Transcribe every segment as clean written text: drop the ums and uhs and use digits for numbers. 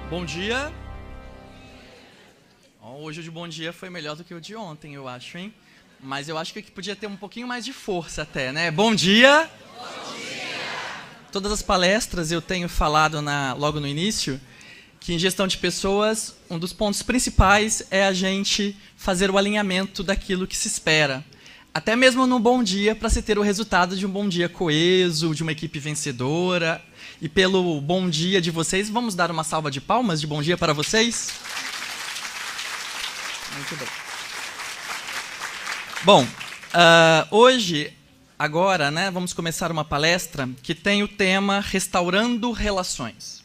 Bom dia. Hoje o de bom dia foi melhor do que o de ontem, eu acho, hein? Mas eu acho que podia ter um pouquinho mais de força até, né? Bom dia! Bom dia! Todas as palestras eu tenho falado logo no início que em gestão de pessoas, um dos pontos principais é a gente fazer o alinhamento daquilo que se espera. Até mesmo no bom dia, para se ter o resultado de um bom dia coeso, de uma equipe vencedora. E pelo bom dia de vocês, vamos dar uma salva de palmas de bom dia para vocês? Muito bem. Bom, hoje, agora, vamos começar uma palestra que tem o tema Restaurando Relações.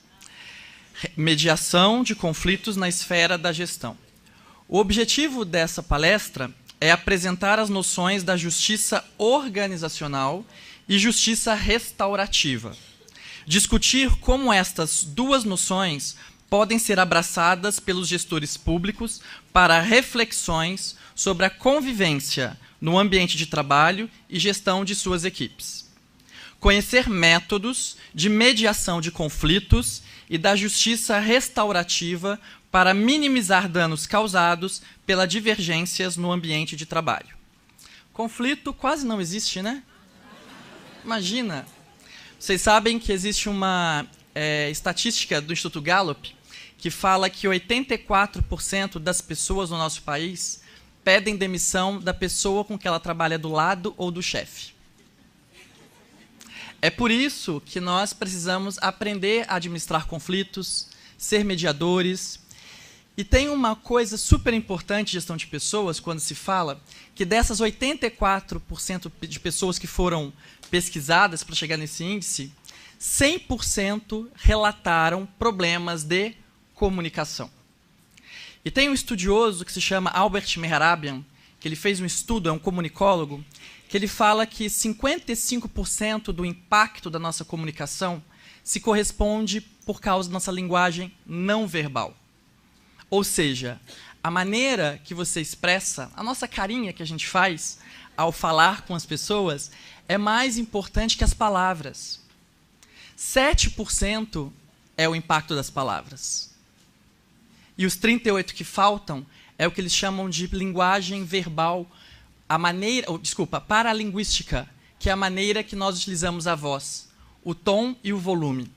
Mediação de conflitos na esfera da gestão. O objetivo dessa palestra é apresentar as noções da justiça organizacional e justiça restaurativa. Discutir como estas duas noções podem ser abraçadas pelos gestores públicos para reflexões sobre a convivência no ambiente de trabalho e gestão de suas equipes. Conhecer métodos de mediação de conflitos e da justiça restaurativa para minimizar danos causados pelas divergências no ambiente de trabalho. Conflito quase não existe, né? Imagina! Vocês sabem que existe uma estatística do Instituto Gallup que fala que 84% das pessoas no nosso país pedem demissão da pessoa com que ela trabalha do lado ou do chefe. É por isso que nós precisamos aprender a administrar conflitos, ser mediadores. E tem uma coisa super importante em gestão de pessoas, quando se fala que dessas 84% de pessoas que foram pesquisadas para chegar nesse índice, 100% relataram problemas de comunicação. E tem um estudioso que se chama Albert Mehrabian, que ele fez um estudo, é um comunicólogo, que ele fala que 55% do impacto da nossa comunicação se corresponde por causa da nossa linguagem não verbal. Ou seja, a maneira que você expressa, a nossa carinha que a gente faz ao falar com as pessoas é mais importante que as palavras. 7% é o impacto das palavras. E os 38% que faltam é o que eles chamam de linguagem verbal, paralinguística, que é a maneira que nós utilizamos a voz, o tom e o volume.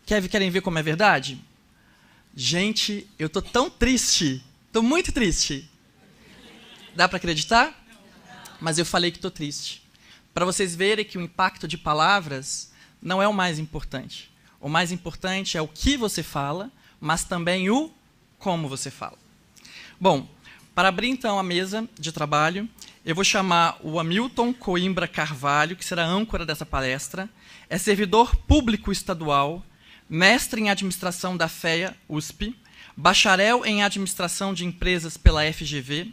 Querem ver como é verdade? Gente, eu estou tão triste, estou muito triste. Dá para acreditar? Mas eu falei que estou triste. Para vocês verem que o impacto de palavras não é o mais importante. O mais importante é o que você fala, mas também o como você fala. Bom, para abrir então a mesa de trabalho, eu vou chamar o Hamilton Coimbra Carvalho, que será a âncora dessa palestra. É servidor público estadual, mestre em administração da FEA, USP, bacharel em administração de empresas pela FGV,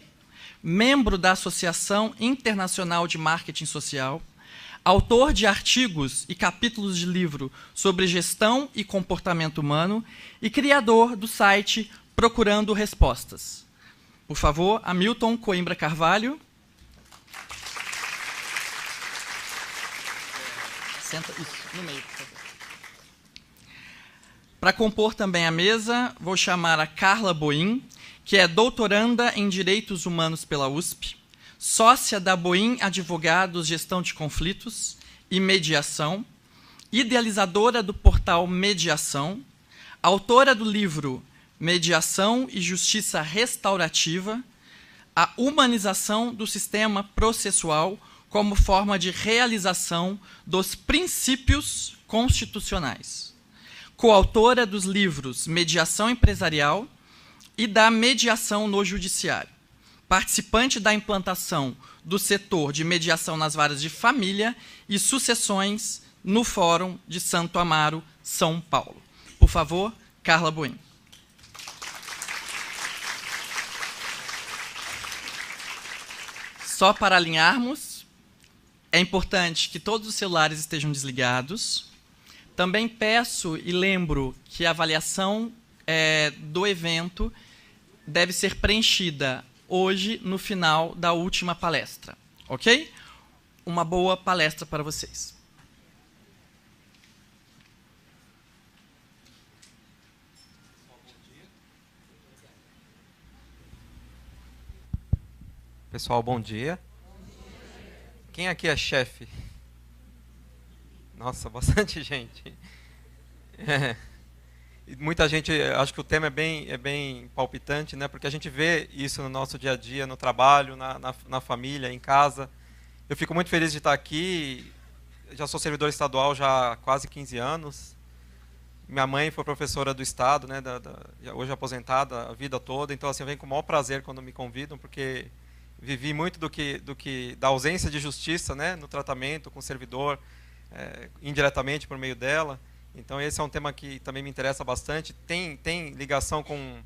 membro da Associação Internacional de Marketing Social, autor de artigos e capítulos de livro sobre gestão e comportamento humano e criador do site Procurando Respostas. Por favor, Hamilton Coimbra Carvalho. Senta isso, no meio, por favor. Para compor também a mesa, vou chamar a Carla Boim, que é doutoranda em Direitos Humanos pela USP, sócia da Boim Advogados Gestão de Conflitos e Mediação, idealizadora do portal Mediação, autora do livro Mediação e Justiça Restaurativa, a humanização do sistema processual como forma de realização dos princípios constitucionais. Coautora dos livros Mediação Empresarial e da Mediação no Judiciário. Participante da implantação do setor de mediação nas varas de família e sucessões no Fórum de Santo Amaro, São Paulo. Por favor, Carla Boim. Só para alinharmos, é importante que todos os celulares estejam desligados. Também peço e lembro que a avaliação do evento deve ser preenchida hoje no final da última palestra, ok? Uma boa palestra para vocês. Pessoal, bom dia. Quem aqui é chefe? Nossa, bastante gente. É. E muita gente, acho que o tema é bem palpitante, né? Porque a gente vê isso no nosso dia a dia, no trabalho, na família, em casa. Eu fico muito feliz de estar aqui. Já sou servidor estadual já há quase 15 anos. Minha mãe foi professora do estado, né? Hoje aposentada a vida toda. Então, assim, eu venho com o maior prazer quando me convidam, porque vivi muito da ausência de justiça, né? No tratamento com o servidor, indiretamente por meio dela. Então, esse é um tema que também me interessa bastante. Tem ligação com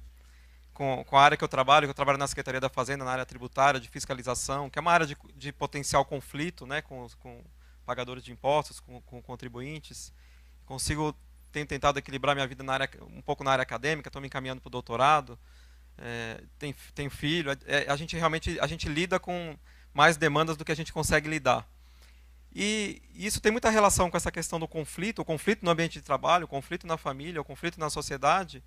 a área que eu trabalho na Secretaria da Fazenda, na área tributária, de fiscalização, que é uma área de potencial conflito, né, com pagadores de impostos, com contribuintes. Tenho tentado equilibrar minha vida um pouco na área acadêmica, estou me encaminhando para o doutorado, tenho filho. A gente lida com mais demandas do que a gente consegue lidar. E isso tem muita relação com essa questão do conflito, o conflito no ambiente de trabalho, o conflito na família, o conflito na sociedade,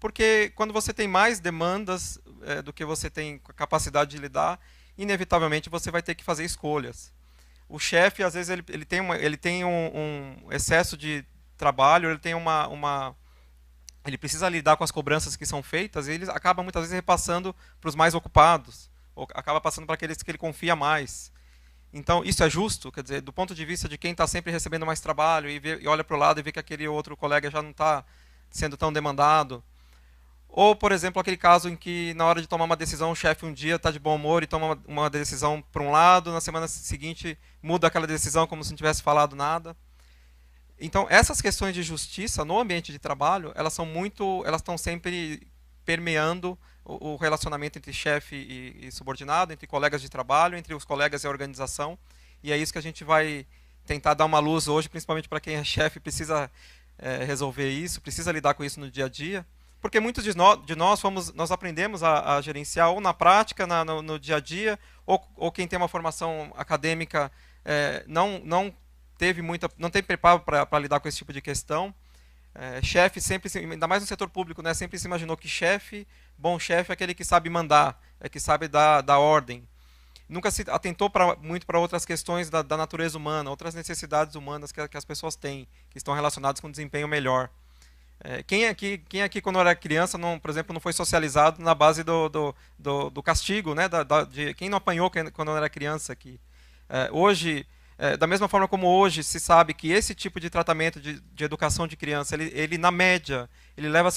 porque quando você tem mais demandas do que você tem capacidade de lidar, inevitavelmente você vai ter que fazer escolhas. O chefe, às vezes, ele tem um excesso de trabalho, ele precisa lidar com as cobranças que são feitas e ele acaba muitas vezes repassando para os mais ocupados, ou acaba passando para aqueles que ele confia mais. Então, isso é justo? Quer dizer, do ponto de vista de quem está sempre recebendo mais trabalho e olha para o lado e vê que aquele outro colega já não está sendo tão demandado. Ou, por exemplo, aquele caso em que, na hora de tomar uma decisão, o chefe um dia está de bom humor e toma uma decisão para um lado, na semana seguinte muda aquela decisão como se não tivesse falado nada. Então, essas questões de justiça no ambiente de trabalho, elas estão sempre permeando o relacionamento entre chefe e subordinado, entre colegas de trabalho, entre os colegas e a organização. E é isso que a gente vai tentar dar uma luz hoje, principalmente para quem é chefe, precisa resolver isso, precisa lidar com isso no dia a dia. Porque muitos de nós aprendemos a gerenciar ou na prática, no dia a dia, ou quem tem uma formação acadêmica não tem preparo para lidar com esse tipo de questão. Chefe sempre, ainda mais no setor público, né, sempre se imaginou que bom chefe é aquele que sabe mandar, que sabe dar ordem. Nunca se atentou muito para outras questões da natureza humana, outras necessidades humanas que as pessoas têm, que estão relacionadas com um desempenho melhor. Quem aqui quando era criança, por exemplo, não foi socializado na base do castigo, né? Quem não apanhou quando era criança aqui? Hoje, da mesma forma como hoje se sabe que esse tipo de tratamento de educação de criança, ele na média, ele leva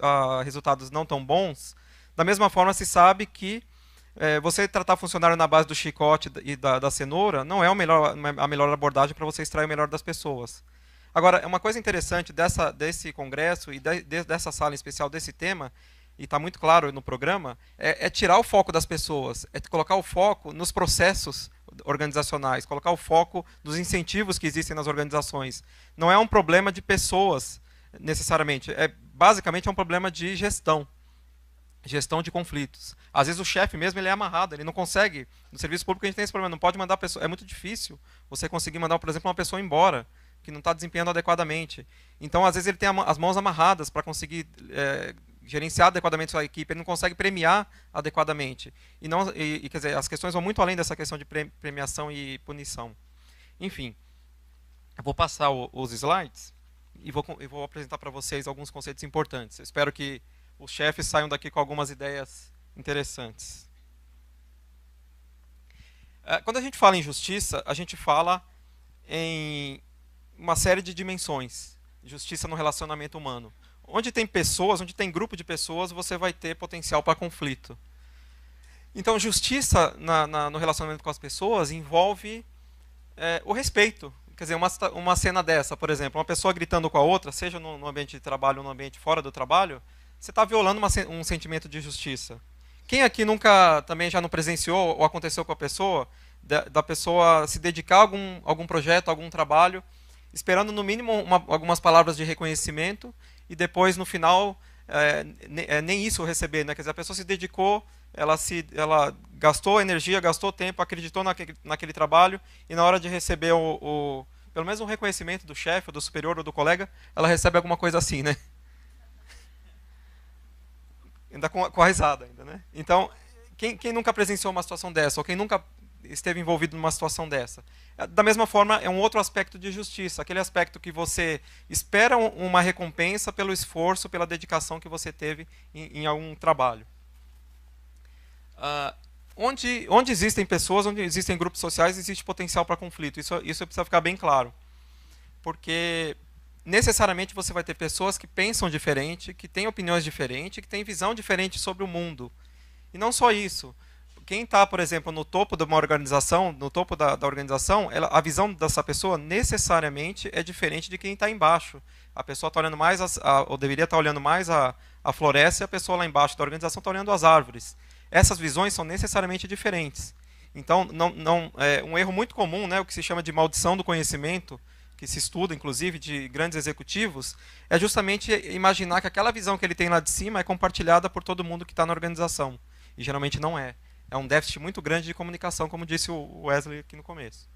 a resultados não tão bons, da mesma forma se sabe que você tratar funcionário na base do chicote e da cenoura não é a melhor abordagem para você extrair o melhor das pessoas. Agora, uma coisa interessante desse congresso e dessa sala em especial, desse tema, e está muito claro no programa, é tirar o foco das pessoas, é colocar o foco nos processos organizacionais, colocar o foco nos incentivos que existem nas organizações. Não é um problema de pessoas, necessariamente. Basicamente é um problema de gestão de conflitos. Às vezes o chefe mesmo ele é amarrado, ele não consegue. No serviço público a gente tem esse problema, não pode mandar a pessoa. É muito difícil você conseguir mandar, por exemplo, uma pessoa embora que não está desempenhando adequadamente. Então, às vezes ele tem as mãos amarradas para conseguir gerenciar adequadamente sua equipe, ele não consegue premiar adequadamente. Quer dizer, as questões vão muito além dessa questão de premiação e punição. Enfim, eu vou passar os slides e vou apresentar para vocês alguns conceitos importantes. Eu espero que os chefes saiam daqui com algumas ideias interessantes. Quando a gente fala em justiça, a gente fala em uma série de dimensões. Justiça no relacionamento humano. Onde tem pessoas, onde tem grupo de pessoas, você vai ter potencial para conflito. Então, justiça no relacionamento com as pessoas envolve o respeito. Quer dizer, uma cena dessa, por exemplo, uma pessoa gritando com a outra, seja no ambiente de trabalho ou no ambiente fora do trabalho, você está violando um sentimento de justiça. Quem aqui nunca também já não presenciou ou aconteceu com a pessoa, da pessoa se dedicar a algum projeto, a algum trabalho, esperando no mínimo algumas palavras de reconhecimento e depois no final nem isso receber, né? Quer dizer, a pessoa se dedicou, ela gastou energia, gastou tempo, acreditou naquele trabalho e na hora de receber pelo menos um reconhecimento do chefe, do superior ou do colega, ela recebe alguma coisa assim, né? Ainda com a risada ainda, né? Então, Quem nunca presenciou uma situação dessa, ou quem nunca esteve envolvido numa situação dessa? Da mesma forma, é um outro aspecto de justiça, aquele aspecto que você espera uma recompensa pelo esforço, pela dedicação que você teve em algum trabalho. Onde existem pessoas, onde existem grupos sociais, existe potencial para conflito. Isso precisa ficar bem claro. Porque necessariamente você vai ter pessoas que pensam diferente, que têm opiniões diferentes, que têm visão diferente sobre o mundo. E não só isso. Quem está, por exemplo, no topo de uma organização, no topo da organização, a visão dessa pessoa necessariamente é diferente de quem está embaixo. A pessoa está olhando mais, ou deveria estar olhando mais a floresta, e a pessoa lá embaixo da organização está olhando as árvores. Essas visões são necessariamente diferentes. Então, é um erro muito comum, né, o que se chama de maldição do conhecimento, que se estuda, inclusive, de grandes executivos, é justamente imaginar que aquela visão que ele tem lá de cima é compartilhada por todo mundo que está na organização. E geralmente não é. É um déficit muito grande de comunicação, como disse o Wesley aqui no começo.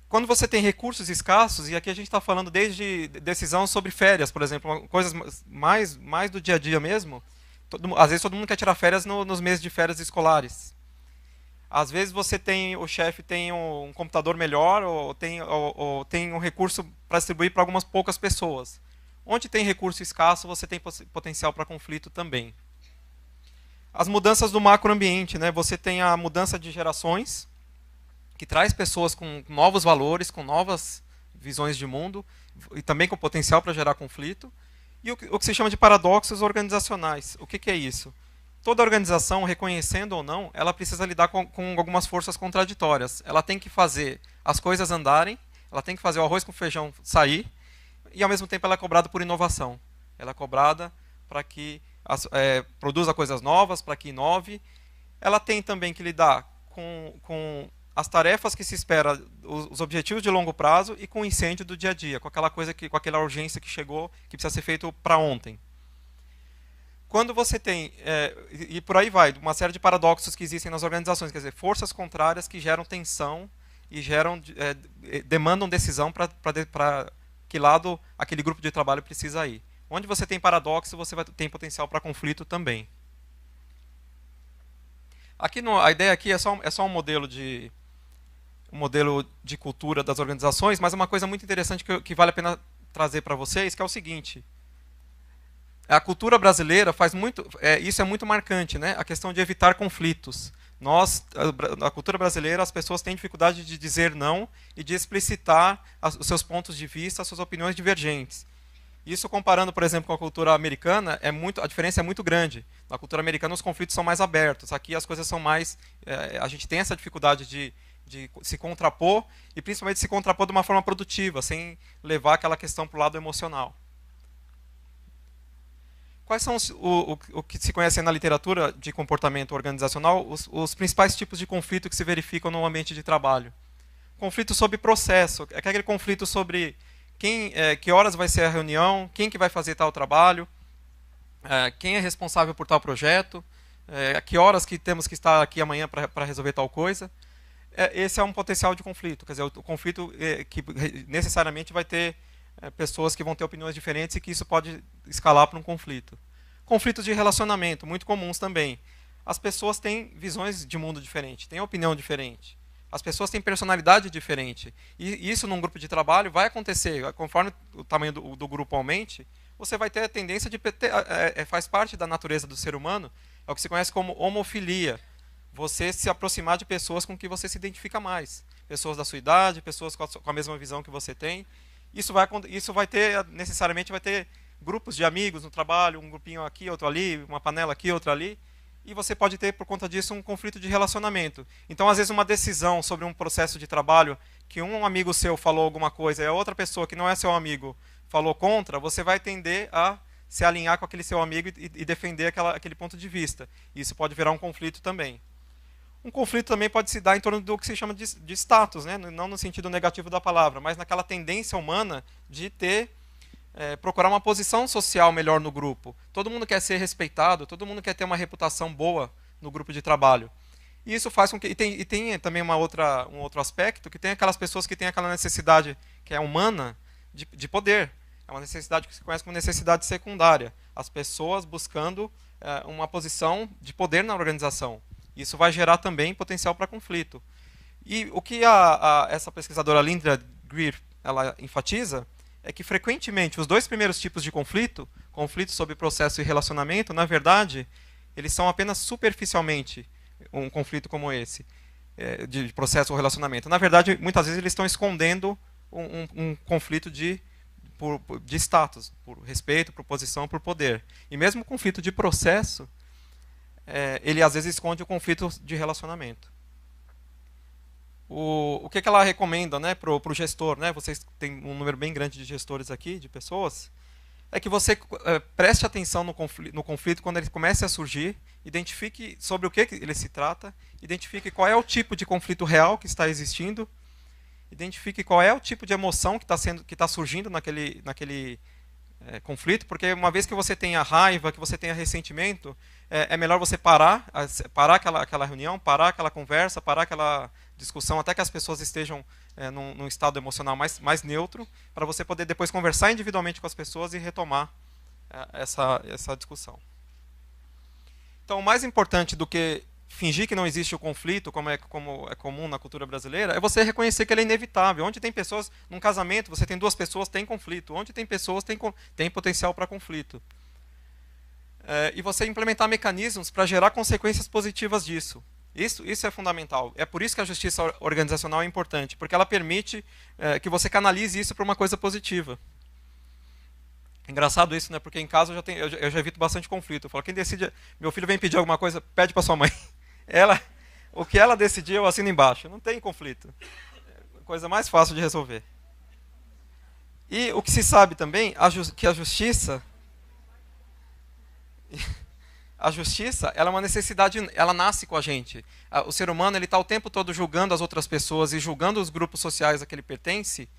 Quando você tem recursos escassos, e aqui a gente está falando desde decisão sobre férias, por exemplo, coisas mais do dia a dia mesmo, às vezes todo mundo quer tirar férias nos meses de férias escolares. Às vezes o chefe tem um computador melhor ou tem um recurso para distribuir para algumas poucas pessoas. Onde tem recurso escasso, você tem potencial para conflito também. As mudanças do macroambiente, né? Você tem a mudança de gerações, que traz pessoas com novos valores, com novas visões de mundo, e também com potencial para gerar conflito. E o que se chama de paradoxos organizacionais. O que é isso? Toda organização, reconhecendo ou não, ela precisa lidar com algumas forças contraditórias. Ela tem que fazer as coisas andarem, ela tem que fazer o arroz com feijão sair, e ao mesmo tempo ela é cobrada por inovação. Ela é cobrada para que produza coisas novas, para que inove. Ela tem também que lidar com as tarefas que se espera, os objetivos de longo prazo, e com o incêndio do dia a dia, com aquela urgência que chegou, que precisa ser feito para ontem. Quando você tem, e por aí vai, uma série de paradoxos que existem nas organizações, quer dizer, forças contrárias que geram tensão e demandam decisão para que lado aquele grupo de trabalho precisa ir. Onde você tem paradoxo, você tem potencial para conflito também. Aqui a ideia aqui é só um modelo de cultura das organizações, mas é uma coisa muito interessante que vale a pena trazer para vocês, que é o seguinte. A cultura brasileira faz muito, isso é muito marcante, né? A questão de evitar conflitos. Na cultura brasileira, as pessoas têm dificuldade de dizer não e de explicitar os seus pontos de vista, as suas opiniões divergentes. Isso comparando, por exemplo, com a cultura americana, a diferença é muito grande. Na cultura americana, os conflitos são mais abertos. Aqui as coisas são mais... a gente tem essa dificuldade de se contrapor, e principalmente se contrapor de uma forma produtiva, sem levar aquela questão para o lado emocional. Quais são o que se conhece na literatura de comportamento organizacional, os principais tipos de conflito que se verificam no ambiente de trabalho? Conflito sobre processo, é aquele conflito sobre que horas vai ser a reunião, quem que vai fazer tal trabalho, quem é responsável por tal projeto, a que horas que temos que estar aqui amanhã para resolver tal coisa. Esse é um potencial de conflito, quer dizer, o conflito que necessariamente vai ter pessoas que vão ter opiniões diferentes e que isso pode escalar para um conflito. Conflitos de relacionamento, muito comuns também. As pessoas têm visões de mundo diferentes, têm opinião diferente. As pessoas têm personalidade diferente. E isso num grupo de trabalho vai acontecer. Conforme o tamanho do grupo aumente, você vai ter a tendência de... faz parte da natureza do ser humano, é o que se conhece como homofilia. Você se aproximar de pessoas com que você se identifica mais. Pessoas da sua idade, pessoas com a mesma visão que você tem. Isso vai ter, necessariamente vai ter grupos de amigos no trabalho, um grupinho aqui, outro ali, uma panela aqui, outra ali, e você pode ter, por conta disso, um conflito de relacionamento. Então, às vezes, uma decisão sobre um processo de trabalho, que um amigo seu falou alguma coisa e a outra pessoa que não é seu amigo falou contra, você vai tender a se alinhar com aquele seu amigo e defender aquele ponto de vista. Isso pode virar um conflito também. Um conflito também pode se dar em torno do que se chama de status, né? Não no sentido negativo da palavra, mas naquela tendência humana de procurar uma posição social melhor no grupo. Todo mundo quer ser respeitado, todo mundo quer ter uma reputação boa no grupo de trabalho. E isso faz com que... E tem também um outro aspecto, que tem aquelas pessoas que têm aquela necessidade que é humana de poder. É uma necessidade que se conhece como necessidade secundária. As pessoas buscando uma posição de poder na organização. Isso vai gerar também potencial para conflito. E o que essa pesquisadora Linda Greer ela enfatiza é que, frequentemente, os dois primeiros tipos de conflito sobre processo e relacionamento, na verdade, eles são apenas superficialmente um conflito como esse, de processo ou relacionamento. Na verdade, muitas vezes eles estão escondendo um conflito de status, por respeito, por posição, por poder. E mesmo o conflito de processo, ele às vezes esconde o conflito de relacionamento. O que ela recomenda, né, para o gestor, né, vocês têm um número bem grande de gestores aqui, de pessoas, é que você preste atenção no conflito quando ele comece a surgir, identifique sobre o que ele se trata, identifique qual é o tipo de conflito real que está existindo, identifique qual é o tipo de emoção que está surgindo naquele conflito, porque uma vez que você tenha raiva, que você tenha ressentimento, é melhor você parar aquela reunião, parar aquela conversa, parar aquela discussão, até que as pessoas estejam num estado emocional mais neutro, para você poder depois conversar individualmente com as pessoas e retomar essa discussão. Então, o mais importante do que fingir que não existe o conflito, como é comum na cultura brasileira, é você reconhecer que ele é inevitável. Onde tem pessoas, num casamento, você tem duas pessoas, tem conflito. Onde tem pessoas, tem potencial para conflito. E você implementar mecanismos para gerar consequências positivas disso. Isso é fundamental. É por isso que a justiça organizacional é importante, porque ela permite que você canalize isso para uma coisa positiva. Engraçado isso, né? Porque em casa eu já evito bastante conflito. Eu falo, quem decide, meu filho vem pedir alguma coisa, pede para sua mãe. O que ela decidir, eu assino embaixo. Não tem conflito. É a coisa mais fácil de resolver. E o que se sabe também, que a justiça ela é uma necessidade, ela nasce com a gente. O ser humano está o tempo todo julgando as outras pessoas e julgando os grupos sociais a que ele pertence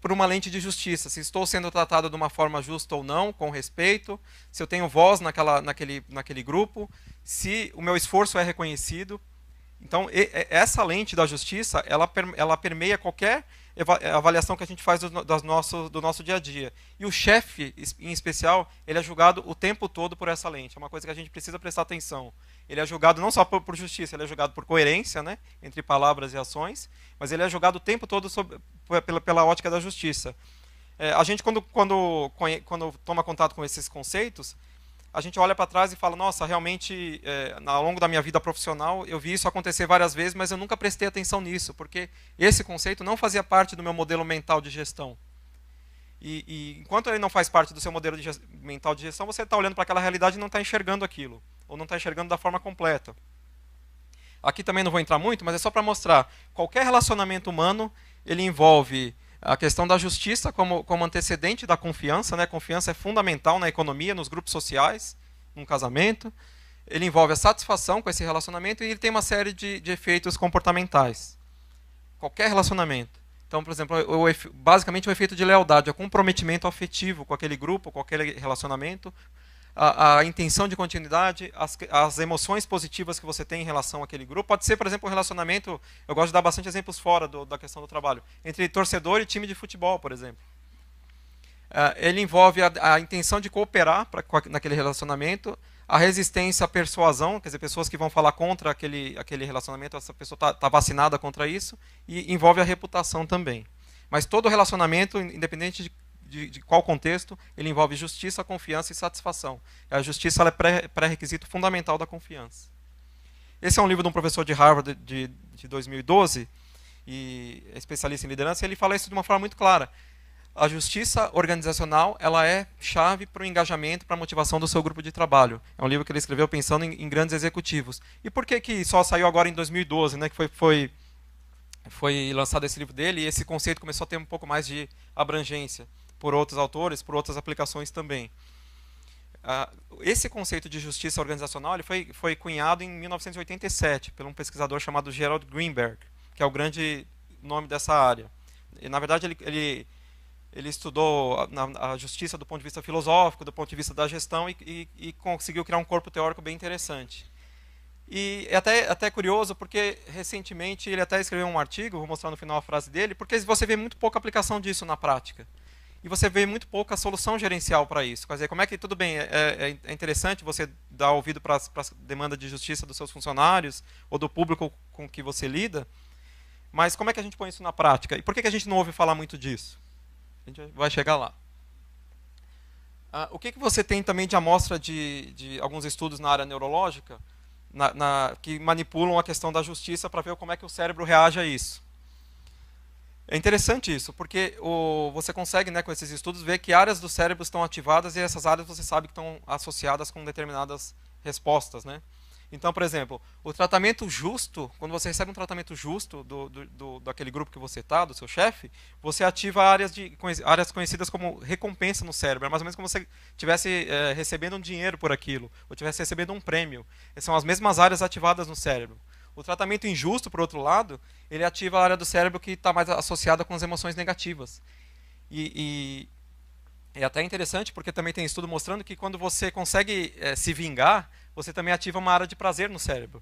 por uma lente de justiça. Se estou sendo tratado de uma forma justa ou não, com respeito, se eu tenho voz naquele grupo, se o meu esforço é reconhecido. Então, essa lente da justiça, ela permeia qualquer avaliação que a gente faz do nosso dia a dia. E o chefe, em especial, ele é julgado o tempo todo por essa lente. É uma coisa que a gente precisa prestar atenção. Ele é julgado não só por justiça, ele é julgado por coerência, né, entre palavras e ações, mas ele é julgado o tempo todo pela ótica da justiça. A gente, quando toma contato com esses conceitos, a gente olha para trás e fala, nossa, realmente, ao longo da minha vida profissional, eu vi isso acontecer várias vezes, mas eu nunca prestei atenção nisso, porque esse conceito não fazia parte do meu modelo mental de gestão. E enquanto ele não faz parte do seu modelo mental de gestão, você está olhando para aquela realidade e não está enxergando aquilo, ou não está enxergando da forma completa. Aqui também não vou entrar muito, mas é só para mostrar, qualquer relacionamento humano, ele envolve a questão da justiça como antecedente da confiança, né? Confiança é fundamental na economia, nos grupos sociais, num casamento. Ele envolve a satisfação com esse relacionamento e ele tem uma série de efeitos comportamentais. Qualquer relacionamento. Então, por exemplo, basicamente o efeito de lealdade, o comprometimento afetivo com aquele grupo, com aquele relacionamento, a intenção de continuidade, as emoções positivas que você tem em relação àquele grupo. Pode ser, por exemplo, um relacionamento, eu gosto de dar bastante exemplos fora da questão do trabalho, entre torcedor e time de futebol, por exemplo. Ele envolve a intenção de cooperar naquele relacionamento, a resistência à persuasão, quer dizer, pessoas que vão falar contra aquele relacionamento, essa pessoa está vacinada contra isso, e envolve a reputação também. Mas todo relacionamento, independente de qual contexto, ele envolve justiça, confiança e satisfação. A justiça ela é pré-requisito fundamental da confiança. Esse é um livro de um professor de Harvard de 2012, e é especialista em liderança, e ele fala isso de uma forma muito clara. A justiça organizacional ela é chave para o engajamento, para a motivação do seu grupo de trabalho. É um livro que ele escreveu pensando em grandes executivos. E por que só saiu agora em 2012, né, que foi lançado esse livro dele, e esse conceito começou a ter um pouco mais de abrangência por outros autores, por outras aplicações também. Esse conceito de justiça organizacional ele foi cunhado em 1987 por um pesquisador chamado Gerald Greenberg, que é o grande nome dessa área. E, na verdade, ele estudou a justiça do ponto de vista filosófico, do ponto de vista da gestão, e conseguiu criar um corpo teórico bem interessante. E é até curioso, porque recentemente ele até escreveu um artigo, vou mostrar no final a frase dele, porque você vê muito pouca aplicação disso na prática. E você vê muito pouca solução gerencial para isso. Quer dizer, como é que, tudo bem, é interessante você dar ouvido para a demanda de justiça dos seus funcionários ou do público com que você lida. Mas como é que a gente põe isso na prática? E por que a gente não ouve falar muito disso? A gente vai chegar lá. O que você tem também de amostra de alguns estudos na área neurológica que manipulam a questão da justiça para ver como é que o cérebro reage a isso? É interessante isso, porque você consegue, né, com esses estudos, ver que áreas do cérebro estão ativadas e essas áreas você sabe que estão associadas com determinadas respostas, né? Então, por exemplo, o tratamento justo, quando você recebe um tratamento justo daquele grupo que você está, do seu chefe, você ativa áreas conhecidas como recompensa no cérebro. É mais ou menos como se você estivesse recebendo um dinheiro por aquilo, ou estivesse recebendo um prêmio. São as mesmas áreas ativadas no cérebro. O tratamento injusto, por outro lado, ele ativa a área do cérebro que está mais associada com as emoções negativas. E é até interessante, porque também tem estudo mostrando que quando você consegue se vingar, você também ativa uma área de prazer no cérebro.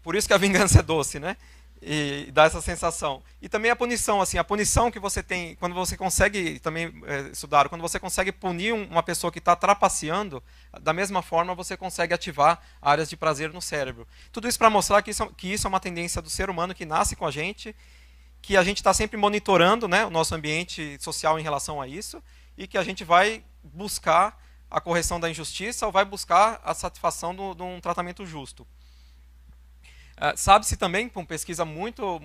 Por isso que a vingança é doce, né? E dá essa sensação. E também a punição, assim, a punição que você tem, quando você consegue, também estudaram, quando você consegue punir uma pessoa que está trapaceando, da mesma forma você consegue ativar áreas de prazer no cérebro. Tudo isso para mostrar que isso é uma tendência do ser humano que nasce com a gente, que a gente está sempre monitorando, né, o nosso ambiente social em relação a isso, e que a gente vai buscar a correção da injustiça ou vai buscar a satisfação de um tratamento justo. Sabe-se também, com pesquisa muito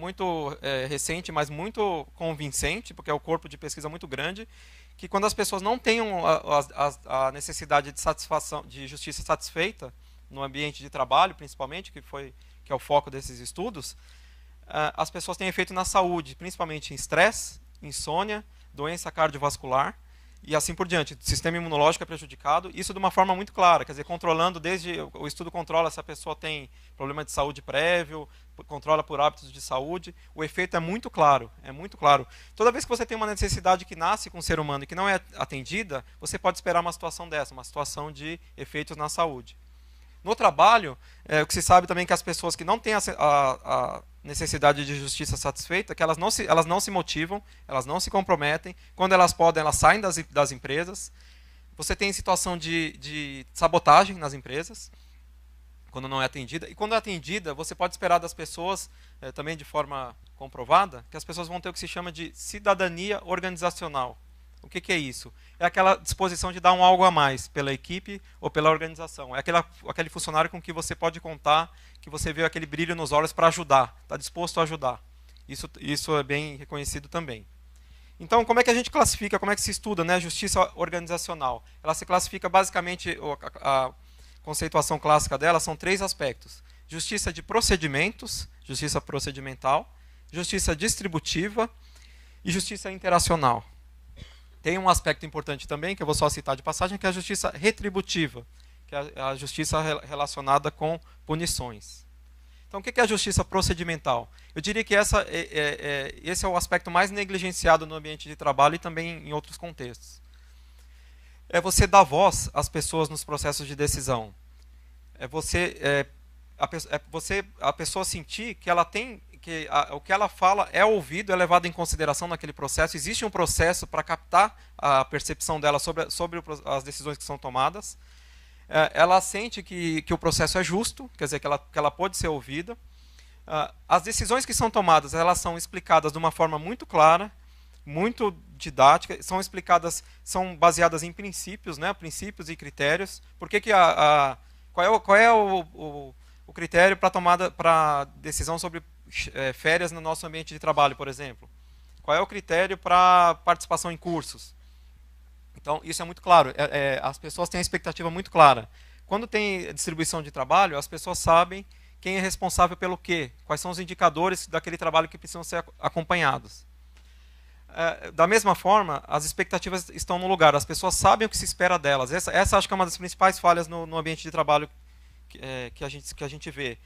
recente, mas muito convincente, porque é um corpo de pesquisa muito grande, que quando as pessoas não tenham a necessidade de satisfação, de justiça satisfeita, no ambiente de trabalho, principalmente, que é o foco desses estudos, as pessoas têm efeito na saúde, principalmente em estresse, insônia, doença cardiovascular, e assim por diante. O sistema imunológico é prejudicado, isso de uma forma muito clara, quer dizer, controlando o estudo controla se a pessoa tem problema de saúde prévio, controla por hábitos de saúde, o efeito é muito claro, é muito claro. Toda vez que você tem uma necessidade que nasce com o ser humano e que não é atendida, você pode esperar uma situação dessa, uma situação de efeitos na saúde. No trabalho, o que se sabe também é que as pessoas que não têm a necessidade de justiça satisfeita, que elas não se motivam, elas não se comprometem, quando elas podem, elas saem das empresas. Você tem situação de sabotagem nas empresas, quando não é atendida. E quando é atendida, você pode esperar das pessoas, também de forma comprovada, que as pessoas vão ter o que se chama de cidadania organizacional. O que é isso? É aquela disposição de dar um algo a mais pela equipe ou pela organização. É aquele funcionário com que você pode contar, que você vê aquele brilho nos olhos para ajudar, está disposto a ajudar. Isso é bem reconhecido também. Então, como é que a gente classifica, como é que se estuda, né, a justiça organizacional? Ela se classifica basicamente, a conceituação clássica dela são 3 aspectos. Justiça de procedimentos, justiça procedimental, justiça distributiva e justiça interacional. Tem um aspecto importante também, que eu vou só citar de passagem, que é a justiça retributiva, que é a justiça relacionada com punições. Então, o que é a justiça procedimental? Eu diria que esse é o aspecto mais negligenciado no ambiente de trabalho e também em outros contextos. É você dar voz às pessoas nos processos de decisão. A pessoa sentir que ela tem, o que ela fala é ouvido, é levado em consideração naquele processo. Existe um processo para captar a percepção dela sobre as decisões que são tomadas. Ela sente que o processo é justo, quer dizer, que ela pode ser ouvida. As decisões que são tomadas, elas são explicadas de uma forma muito clara, muito didática, são baseadas em princípios, né, princípios e critérios. Qual é o critério para decisão sobre férias no nosso ambiente de trabalho, por exemplo? Qual é o critério para participação em cursos? Então, isso é muito claro. As pessoas têm a expectativa muito clara. Quando tem distribuição de trabalho, as pessoas sabem quem é responsável pelo quê, quais são os indicadores daquele trabalho que precisam ser acompanhados. Da mesma forma, as expectativas estão no lugar. As pessoas sabem o que se espera delas. Essa acho que é uma das principais falhas no ambiente de trabalho que a gente vê.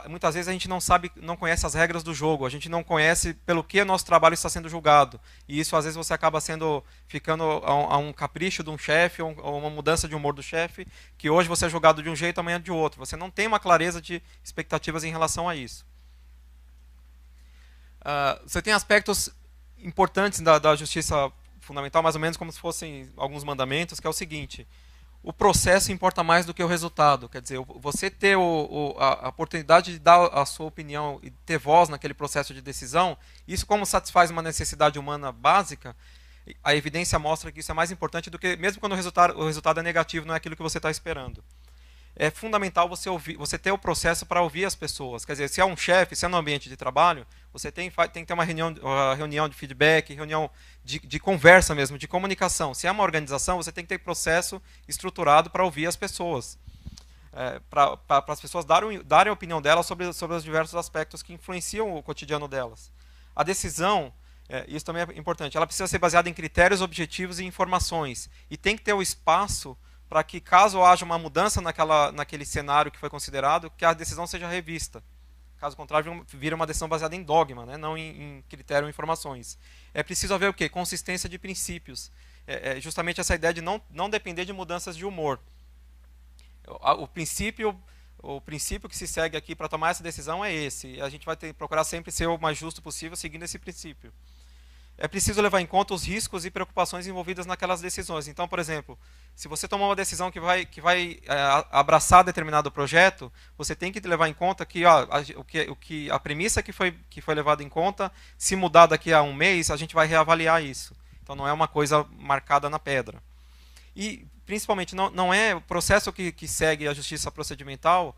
Muitas vezes a gente não conhece as regras do jogo, a gente não conhece pelo que o nosso trabalho está sendo julgado. E isso, às vezes, você acaba ficando a um capricho de um chefe, ou uma mudança de humor do chefe, que hoje você é julgado de um jeito, amanhã de outro. Você não tem uma clareza de expectativas em relação a isso. Você tem aspectos importantes da justiça fundamental, mais ou menos como se fossem alguns mandamentos, que é o seguinte: o processo importa mais do que o resultado. Quer dizer, você ter a oportunidade de dar a sua opinião e ter voz naquele processo de decisão, isso como satisfaz uma necessidade humana básica, a evidência mostra que isso é mais importante do que, mesmo quando o resultado é negativo, não é aquilo que você está esperando. É fundamental você ter o processo para ouvir as pessoas. Quer dizer, se é um chefe, se é no ambiente de trabalho, você tem que ter uma reunião de feedback, reunião de conversa mesmo, de comunicação. Se é uma organização, você tem que ter processo estruturado para ouvir as pessoas. Para as pessoas darem a opinião delas sobre os diversos aspectos que influenciam o cotidiano delas. A decisão, isso também é importante, ela precisa ser baseada em critérios objetivos e informações. E tem que ter o espaço para que, caso haja uma mudança naquele cenário que foi considerado, que a decisão seja revista. Caso contrário, vira uma decisão baseada em dogma, né? Não em critério ou informações. É preciso haver o quê? Consistência de princípios. Justamente essa ideia de não depender de mudanças de humor. O princípio que se segue aqui para tomar essa decisão é esse. A gente vai procurar sempre ser o mais justo possível seguindo esse princípio. É preciso levar em conta os riscos e preocupações envolvidas naquelas decisões. Então, por exemplo, se você tomar uma decisão que vai abraçar determinado projeto, você tem que levar em conta que a premissa que foi levada em conta, se mudar daqui a um mês, a gente vai reavaliar isso. Então, não é uma coisa marcada na pedra. E, principalmente, não é o processo que segue a justiça procedimental.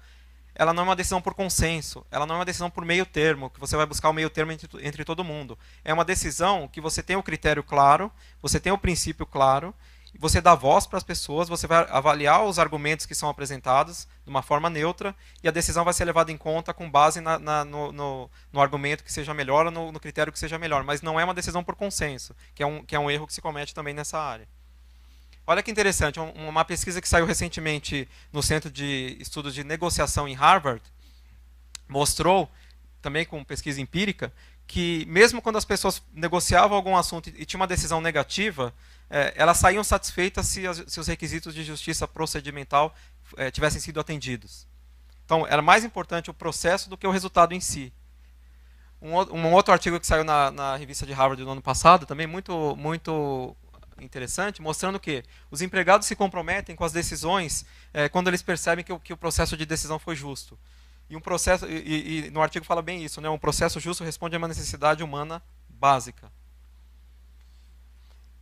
Ela não é uma decisão por consenso, ela não é uma decisão por meio termo, que você vai buscar o meio termo entre todo mundo. É uma decisão que você tem o critério claro, você tem o princípio claro, você dá voz para as pessoas, você vai avaliar os argumentos que são apresentados de uma forma neutra, e a decisão vai ser levada em conta com base no argumento que seja melhor ou no critério que seja melhor. Mas não é uma decisão por consenso, que é um erro que se comete também nessa área. Olha que interessante, uma pesquisa que saiu recentemente no Centro de Estudos de Negociação em Harvard mostrou, também com pesquisa empírica, que mesmo quando as pessoas negociavam algum assunto e tinham uma decisão negativa, elas saíam satisfeitas se os requisitos de justiça procedimental tivessem sido atendidos. Então, era mais importante o processo do que o resultado em si. Um outro artigo que saiu na revista de Harvard no ano passado, também muito interessante, mostrando que os empregados se comprometem com as decisões quando eles percebem que o processo de decisão foi justo. E no artigo fala bem isso, né? Um processo justo responde a uma necessidade humana básica.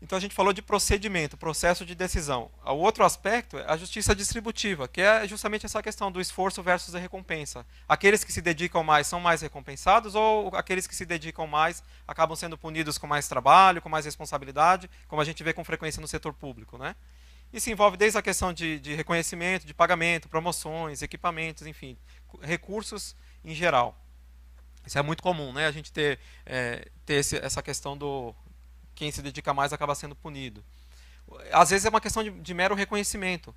Então a gente falou de procedimento, processo de decisão. O outro aspecto é a justiça distributiva, que é justamente essa questão do esforço versus a recompensa. Aqueles que se dedicam mais são mais recompensados, ou aqueles que se dedicam mais acabam sendo punidos com mais trabalho, com mais responsabilidade, como a gente vê com frequência no setor público, né? Isso envolve desde a questão de reconhecimento, de pagamento, promoções, equipamentos, enfim, recursos em geral. Isso é muito comum, né? A gente ter essa questão do quem se dedica mais acaba sendo punido. Às vezes é uma questão de mero reconhecimento.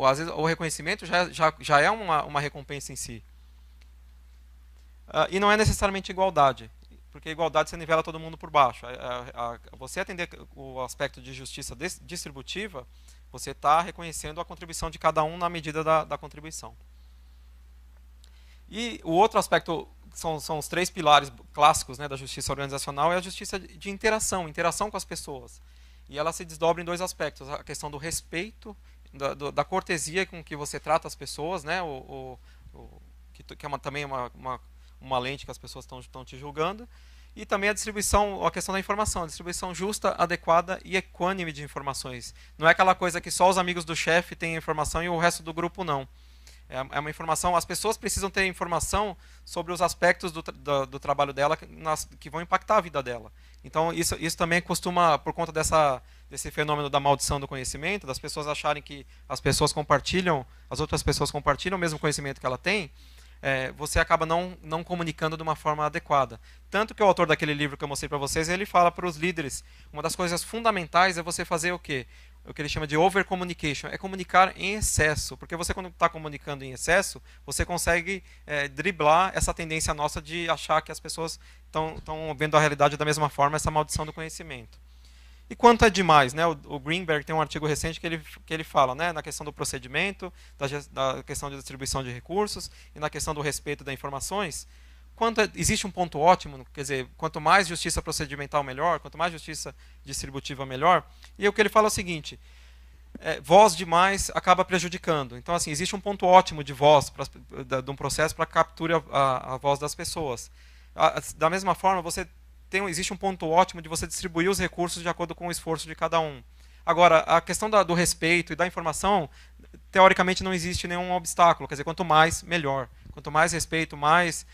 Às vezes o reconhecimento já é uma recompensa em si. E não é necessariamente igualdade, porque a igualdade você nivela todo mundo por baixo. Você atender o aspecto de justiça distributiva, você está reconhecendo a contribuição de cada um na medida da contribuição. E o outro aspecto são os três pilares clássicos, né, da justiça organizacional, é a justiça de interação com as pessoas. E ela se desdobra em dois aspectos: a questão do respeito, da cortesia com que você trata as pessoas, né, que é também uma lente que as pessoas estão te julgando, e também a questão da informação, a distribuição justa, adequada e equânime de informações. Não é aquela coisa que só os amigos do chefe têm informação e o resto do grupo não. É uma informação, as pessoas precisam ter informação sobre os aspectos do trabalho dela que vão impactar a vida dela. Então, isso também costuma, por conta desse fenômeno da maldição do conhecimento, das pessoas acharem que as outras pessoas compartilham o mesmo conhecimento que ela tem, você acaba não comunicando de uma forma adequada. Tanto que o autor daquele livro que eu mostrei para vocês, ele fala para os líderes, uma das coisas fundamentais é você fazer o quê? O que ele chama de over-communication, é comunicar em excesso, porque você, quando está comunicando em excesso, você consegue driblar essa tendência nossa de achar que as pessoas estão vendo a realidade da mesma forma, essa maldição do conhecimento. E quanto é demais, né? O Greenberg tem um artigo recente que ele fala, né, na questão do procedimento, da questão de distribuição de recursos e na questão do respeito das informações. Existe um ponto ótimo, quer dizer, quanto mais justiça procedimental melhor, quanto mais justiça distributiva melhor. E o que ele fala é o seguinte: voz demais acaba prejudicando. Então, assim, existe um ponto ótimo de voz de um processo para capture a voz das pessoas. Da mesma forma, existe um ponto ótimo de você distribuir os recursos de acordo com o esforço de cada um. Agora, a questão do respeito e da informação, teoricamente não existe nenhum obstáculo. Quer dizer, quanto mais, melhor. Quanto mais respeito, mais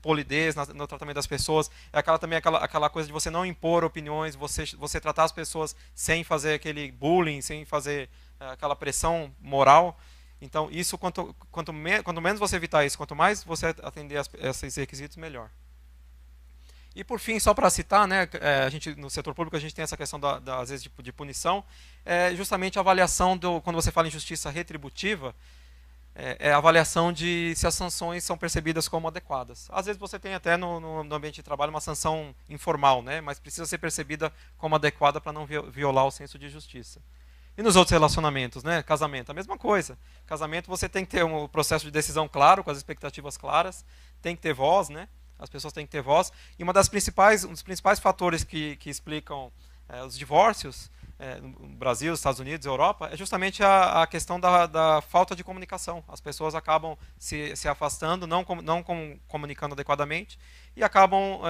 polidez no tratamento das pessoas. É também aquela coisa de você não impor opiniões, você tratar as pessoas sem fazer aquele bullying, sem fazer aquela pressão moral. Então, isso quanto menos você evitar isso, quanto mais você atender esses requisitos, melhor. E por fim, só para citar, né, no setor público a gente tem essa questão às vezes de punição, justamente a avaliação quando você fala em justiça retributiva, a avaliação de se as sanções são percebidas como adequadas. Às vezes você tem até no ambiente de trabalho uma sanção informal, né, mas precisa ser percebida como adequada para não violar o senso de justiça. E nos outros relacionamentos, né, casamento, a mesma coisa. Casamento você tem que ter um processo de decisão claro, com as expectativas claras, tem que ter voz, né? As pessoas têm que ter voz. E um dos principais fatores que explicam os divórcios no Brasil, Estados Unidos, Europa, é justamente a questão da falta de comunicação. As pessoas acabam se afastando, não comunicando adequadamente e acabam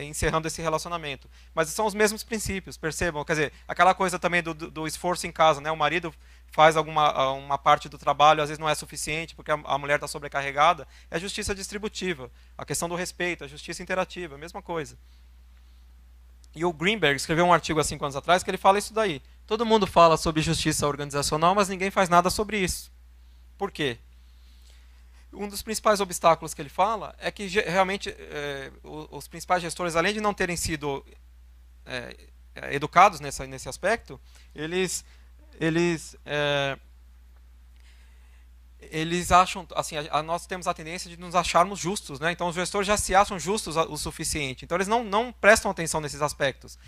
encerrando esse relacionamento. Mas são os mesmos princípios, percebam. Quer dizer, aquela coisa também do esforço em casa, né? O marido faz uma parte do trabalho, às vezes não é suficiente porque a mulher está sobrecarregada, é justiça distributiva. A questão do respeito, a justiça interativa, a mesma coisa. E o Greenberg escreveu um artigo há 5 anos atrás que ele fala isso daí. Todo mundo fala sobre justiça organizacional, mas ninguém faz nada sobre isso. Por quê? Um dos principais obstáculos que ele fala é que realmente os principais gestores, além de não terem sido educados nesse aspecto, eles acham, assim, nós temos a tendência de nos acharmos justos, né? Então os gestores já se acham justos o suficiente. Então eles não prestam atenção nesses aspectos.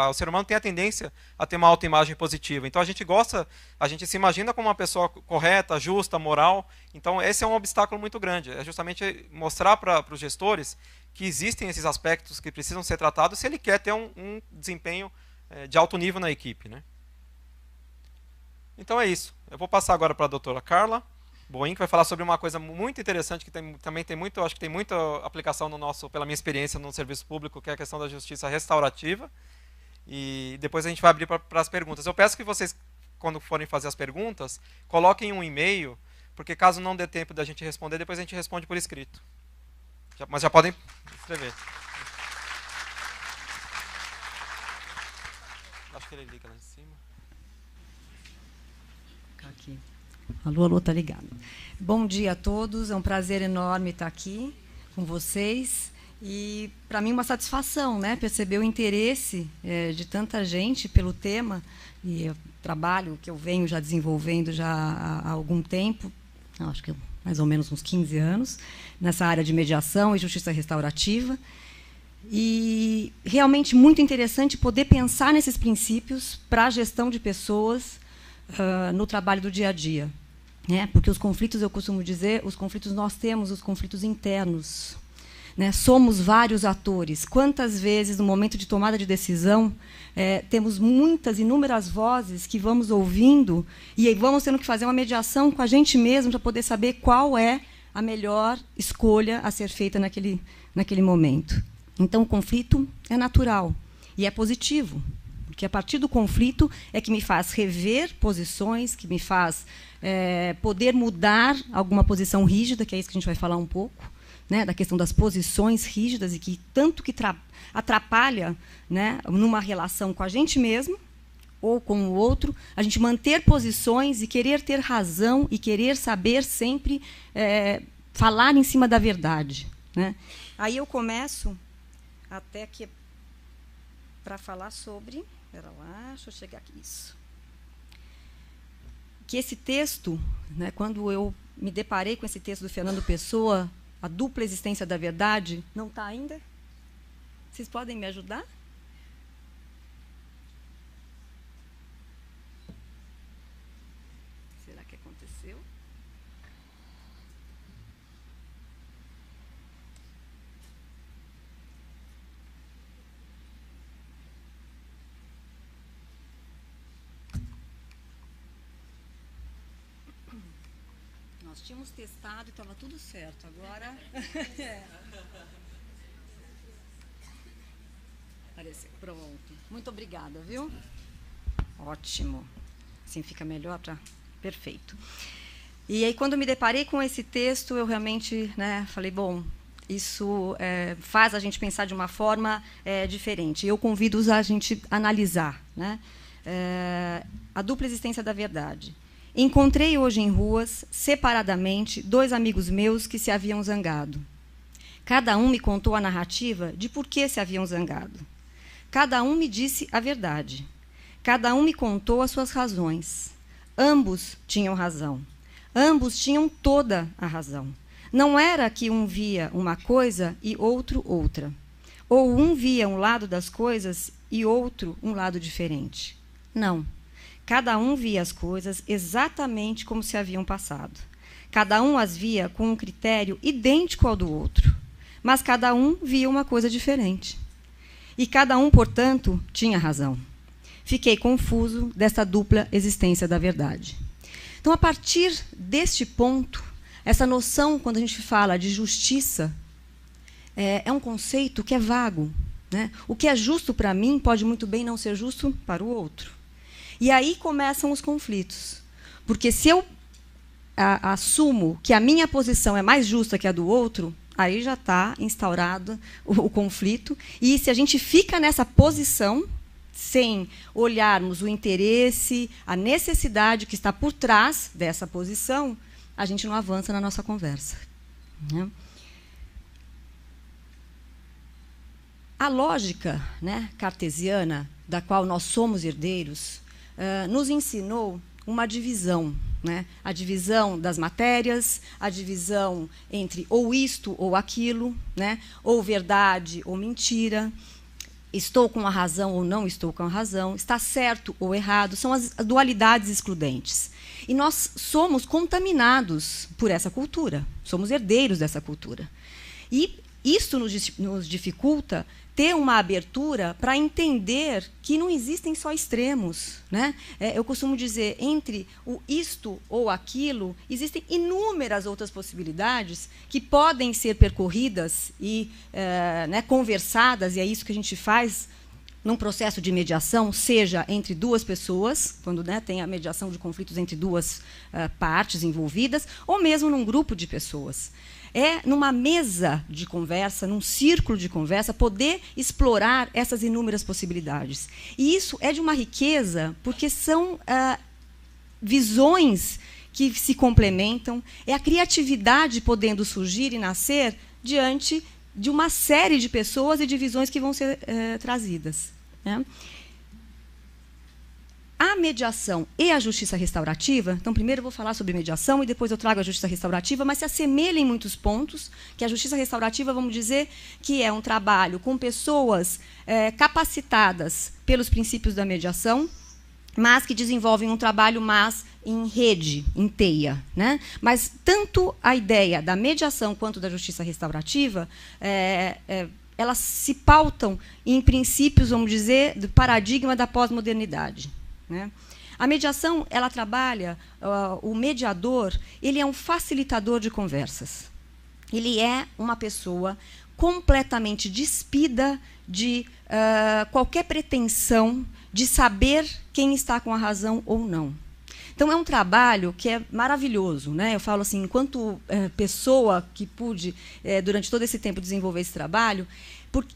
O ser humano tem a tendência a ter uma autoimagem positiva. Então a gente se imagina como uma pessoa correta, justa, moral. Então esse é um obstáculo muito grande. É justamente mostrar para os gestores que existem esses aspectos que precisam ser tratados se ele quer ter um desempenho de alto nível na equipe, né? Então é isso. Eu vou passar agora para a doutora Carla Boim, que vai falar sobre uma coisa muito interessante que também tem acho que tem muita aplicação pela minha experiência no serviço público, que é a questão da justiça restaurativa. E depois a gente vai abrir para as perguntas. Eu peço que vocês, quando forem fazer as perguntas, coloquem um e-mail, porque caso não dê tempo da gente responder, depois a gente responde por escrito. Mas já podem escrever. Acho que ele liga lá em cima. Aqui. Alô, tá ligado. Bom dia a todos, é um prazer enorme estar aqui com vocês e para mim uma satisfação, né, perceber o interesse de tanta gente pelo tema e o trabalho que eu venho já desenvolvendo já há algum tempo, acho que mais ou menos uns 15 anos, nessa área de mediação e justiça restaurativa. E realmente muito interessante poder pensar nesses princípios para a gestão de pessoas no trabalho do dia a dia, né? Porque os conflitos, eu costumo dizer, os conflitos nós temos os conflitos internos, né? Somos vários atores. Quantas vezes no momento de tomada de decisão temos inúmeras vozes que vamos ouvindo e aí vamos tendo que fazer uma mediação com a gente mesmo para poder saber qual é a melhor escolha a ser feita naquele momento. Então o conflito é natural e é positivo. Porque a partir do conflito é que me faz rever posições, que me faz poder mudar alguma posição rígida, que é isso que a gente vai falar um pouco, né, da questão das posições rígidas e que tanto que atrapalha, né, numa relação com a gente mesmo ou com o outro, a gente manter posições e querer ter razão e querer saber sempre falar em cima da verdade, né? Aí eu começo até que para falar sobre... Espera lá, deixa eu chegar aqui. Isso. Que esse texto, né, quando eu me deparei com esse texto do Fernando Pessoa, A Dupla Existência da Verdade, não está ainda? Vocês podem me ajudar? Será que aconteceu? Nós tínhamos testado e estava tudo certo. Agora... Apareceu. Pronto. Muito obrigada, viu? Ótimo. Assim fica melhor para... Perfeito. E aí, quando me deparei com esse texto, eu realmente, né, falei, bom, isso faz a gente pensar de uma forma diferente. Eu convido a gente a analisar, né, a dupla existência da verdade. Encontrei hoje em ruas, separadamente, 2 amigos meus que se haviam zangado. Cada um me contou a narrativa de por que se haviam zangado. Cada um me disse a verdade. Cada um me contou as suas razões. Ambos tinham razão. Ambos tinham toda a razão. Não era que um via uma coisa e outro outra. Ou um via um lado das coisas e outro um lado diferente. Não. Cada um via as coisas exatamente como se haviam passado. Cada um as via com um critério idêntico ao do outro. Mas cada um via uma coisa diferente. E cada um, portanto, tinha razão. Fiquei confuso desta dupla existência da verdade. Então, a partir deste ponto, essa noção, quando a gente fala de justiça, é um conceito que é vago, né? O que é justo para mim pode muito bem não ser justo para o outro. E aí começam os conflitos. Porque se eu assumo que a minha posição é mais justa que a do outro, aí já está instaurado o conflito. E se a gente fica nessa posição, sem olharmos o interesse, a necessidade que está por trás dessa posição, a gente não avança na nossa conversa. Né? A lógica, né, cartesiana, da qual nós somos herdeiros, nos ensinou uma divisão. Né? A divisão das matérias, a divisão entre ou isto ou aquilo, né? Ou verdade ou mentira. Estou com a razão ou não estou com a razão, está certo ou errado, são as dualidades excludentes. E nós somos contaminados por essa cultura, somos herdeiros dessa cultura. E isso nos dificulta ter uma abertura para entender que não existem só extremos. Né? Eu costumo dizer, entre o isto ou aquilo, existem inúmeras outras possibilidades que podem ser percorridas e né, conversadas, e é isso que a gente faz num processo de mediação, seja entre 2 pessoas, quando né, tem a mediação de conflitos entre 2 partes envolvidas, ou mesmo num grupo de pessoas. É numa mesa de conversa, num círculo de conversa, poder explorar essas inúmeras possibilidades. E isso é de uma riqueza, porque são visões que se complementam, é a criatividade podendo surgir e nascer diante de uma série de pessoas e de visões que vão ser trazidas. Né? A mediação e a justiça restaurativa, então, primeiro eu vou falar sobre mediação e depois eu trago a justiça restaurativa, mas se assemelha em muitos pontos, que a justiça restaurativa, vamos dizer, que é um trabalho com pessoas capacitadas pelos princípios da mediação, mas que desenvolvem um trabalho mais em rede, em teia. Né? Mas tanto a ideia da mediação quanto da justiça restaurativa, elas se pautam em princípios, vamos dizer, do paradigma da pós-modernidade. Né? A mediação, ela trabalha, o mediador, ele é um facilitador de conversas. Ele é uma pessoa completamente despida de qualquer pretensão de saber quem está com a razão ou não. Então, é um trabalho que é maravilhoso. Né? Eu falo assim, enquanto pessoa que pude, durante todo esse tempo, desenvolver esse trabalho,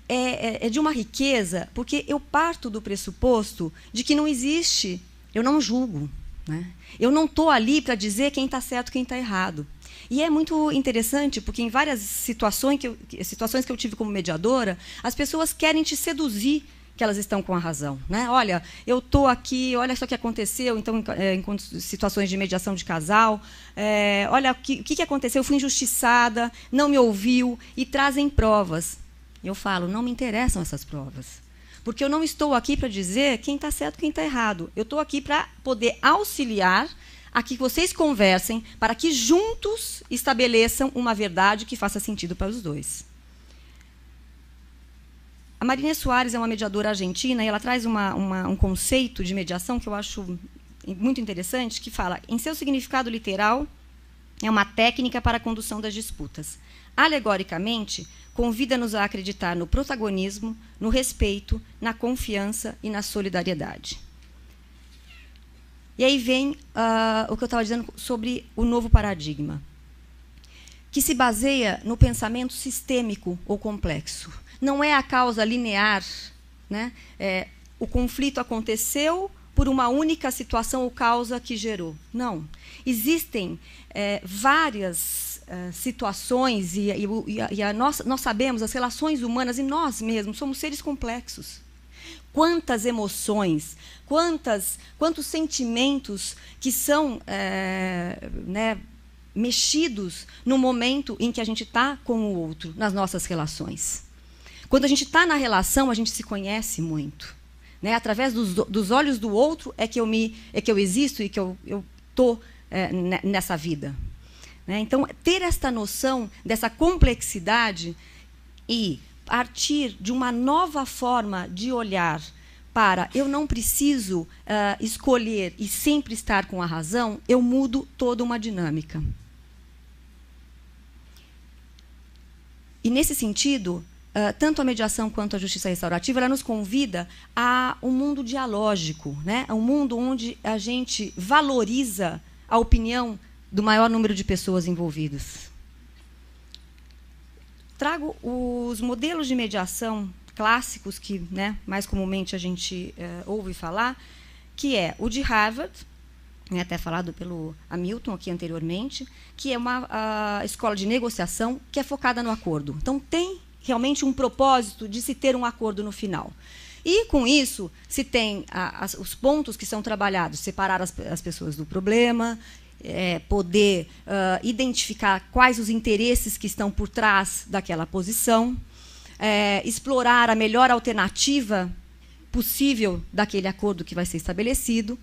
é de uma riqueza, porque eu parto do pressuposto de que não existe, eu não julgo. Né? Eu não estou ali para dizer quem está certo e quem está errado. E é muito interessante, porque em várias situações que eu tive como mediadora, as pessoas querem te seduzir que elas estão com a razão. Né? Olha, eu estou aqui, olha só o que aconteceu, então, em situações de mediação de casal, olha o que aconteceu, eu fui injustiçada, não me ouviu, e trazem provas. Eu falo, não me interessam essas provas. Porque eu não estou aqui para dizer quem está certo e quem está errado. Eu estou aqui para poder auxiliar a que vocês conversem, para que juntos estabeleçam uma verdade que faça sentido para os dois. A Marina Soares é uma mediadora argentina e ela traz um conceito de mediação que eu acho muito interessante, que fala, em seu significado literal, é uma técnica para a condução das disputas. Alegoricamente, convida-nos a acreditar no protagonismo, no respeito, na confiança e na solidariedade. E aí vem o que eu estava dizendo sobre o novo paradigma, que se baseia no pensamento sistêmico ou complexo. Não é a causa linear, né? O conflito aconteceu por uma única situação ou causa que gerou. Não. Existem várias situações nós sabemos, as relações humanas, e nós mesmos somos seres complexos. Quantas emoções, quantos sentimentos que são mexidos no momento em que a gente está com o outro, nas nossas relações. Quando a gente está na relação, a gente se conhece muito. Né? Através dos olhos do outro é que eu existo e que eu estou nessa vida. Né? Então, ter esta noção dessa complexidade e partir de uma nova forma de olhar para eu não preciso escolher e sempre estar com a razão, eu mudo toda uma dinâmica. E, nesse sentido, tanto a mediação quanto a justiça restaurativa, ela nos convida a um mundo dialógico, né? A um mundo onde a gente valoriza a opinião do maior número de pessoas envolvidas. Trago os modelos de mediação clássicos que, né, mais comumente a gente ouve falar, que é o de Harvard, até falado pelo Hamilton aqui anteriormente, que é uma escola de negociação que é focada no acordo. Então, tem realmente um propósito de se ter um acordo no final. E, com isso, se tem os pontos que são trabalhados, separar as pessoas do problema, poder identificar quais os interesses que estão por trás daquela posição, explorar a melhor alternativa possível daquele acordo que vai ser estabelecido.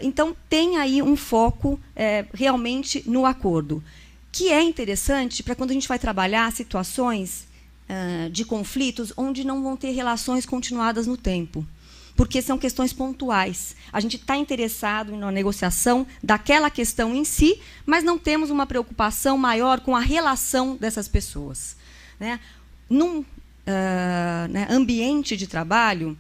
Então, tem aí um foco realmente no acordo, que é interessante para quando a gente vai trabalhar situações de conflitos onde não vão ter relações continuadas no tempo, porque são questões pontuais. A gente está interessado na negociação daquela questão em si, mas não temos uma preocupação maior com a relação dessas pessoas. Né? Num ambiente de trabalho,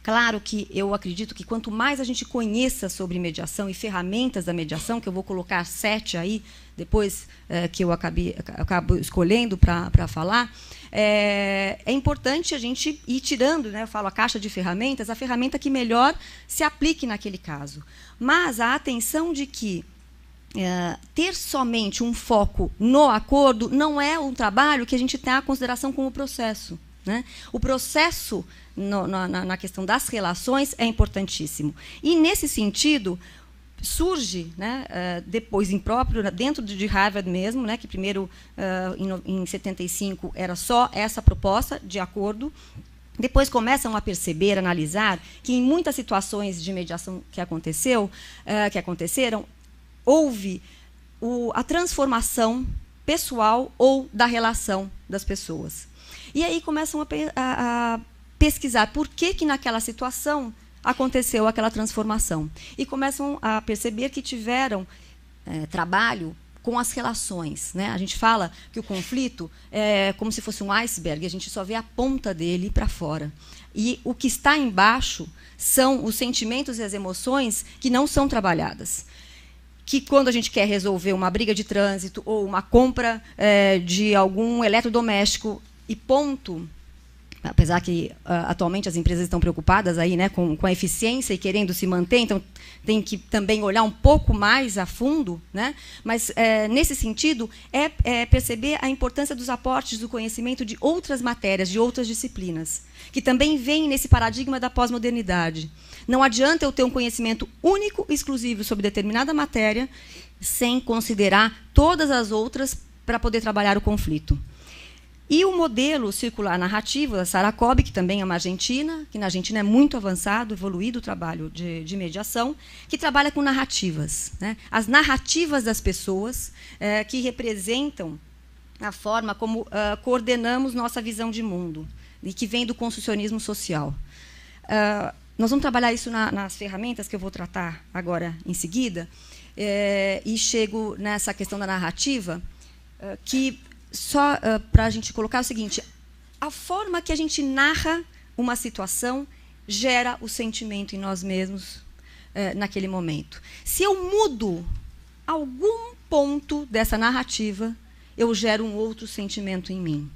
claro que eu acredito que quanto mais a gente conheça sobre mediação e ferramentas da mediação, que eu vou colocar 7 aí, depois que eu acabo escolhendo para falar, é importante a gente ir tirando, né, eu falo a caixa de ferramentas, a ferramenta que melhor se aplique naquele caso. Mas a atenção de que ter somente um foco no acordo não é um trabalho que a gente tem a consideração como processo. Né? O processo na questão das relações é importantíssimo. E, nesse sentido, surge, né, depois impróprio, dentro de Harvard mesmo, né, que primeiro, em 75, era só essa proposta de acordo. Depois começam a perceber, a analisar, que em muitas situações de mediação que aconteceram, houve a transformação pessoal ou da relação das pessoas. E aí começam a pesquisar por que naquela situação aconteceu aquela transformação. E começam a perceber que tiveram trabalho com as relações. Né? A gente fala que o conflito é como se fosse um iceberg, a gente só vê a ponta dele para fora. E o que está embaixo são os sentimentos e as emoções que não são trabalhadas. Que quando a gente quer resolver uma briga de trânsito ou uma compra de algum eletrodoméstico e ponto, apesar que atualmente as empresas estão preocupadas aí, né, com a eficiência e querendo se manter, então tem que também olhar um pouco mais a fundo, né? Mas nesse sentido perceber a importância dos aportes do conhecimento de outras matérias, de outras disciplinas, que também vêm nesse paradigma da pós-modernidade. Não adianta eu ter um conhecimento único e exclusivo sobre determinada matéria sem considerar todas as outras para poder trabalhar o conflito. E o modelo circular narrativo da Sarah Cobb, que também é uma argentina, que na Argentina é muito avançado, evoluído o trabalho de mediação, que trabalha com narrativas. Né? As narrativas das pessoas que representam a forma como coordenamos nossa visão de mundo, e que vem do construcionismo social. nós vamos trabalhar isso nas ferramentas que eu vou tratar agora em seguida, e chego nessa questão da narrativa, que só para a gente colocar o seguinte: a forma que a gente narra uma situação gera o sentimento em nós mesmos naquele momento. Se eu mudo algum ponto dessa narrativa, eu gero um outro sentimento em mim.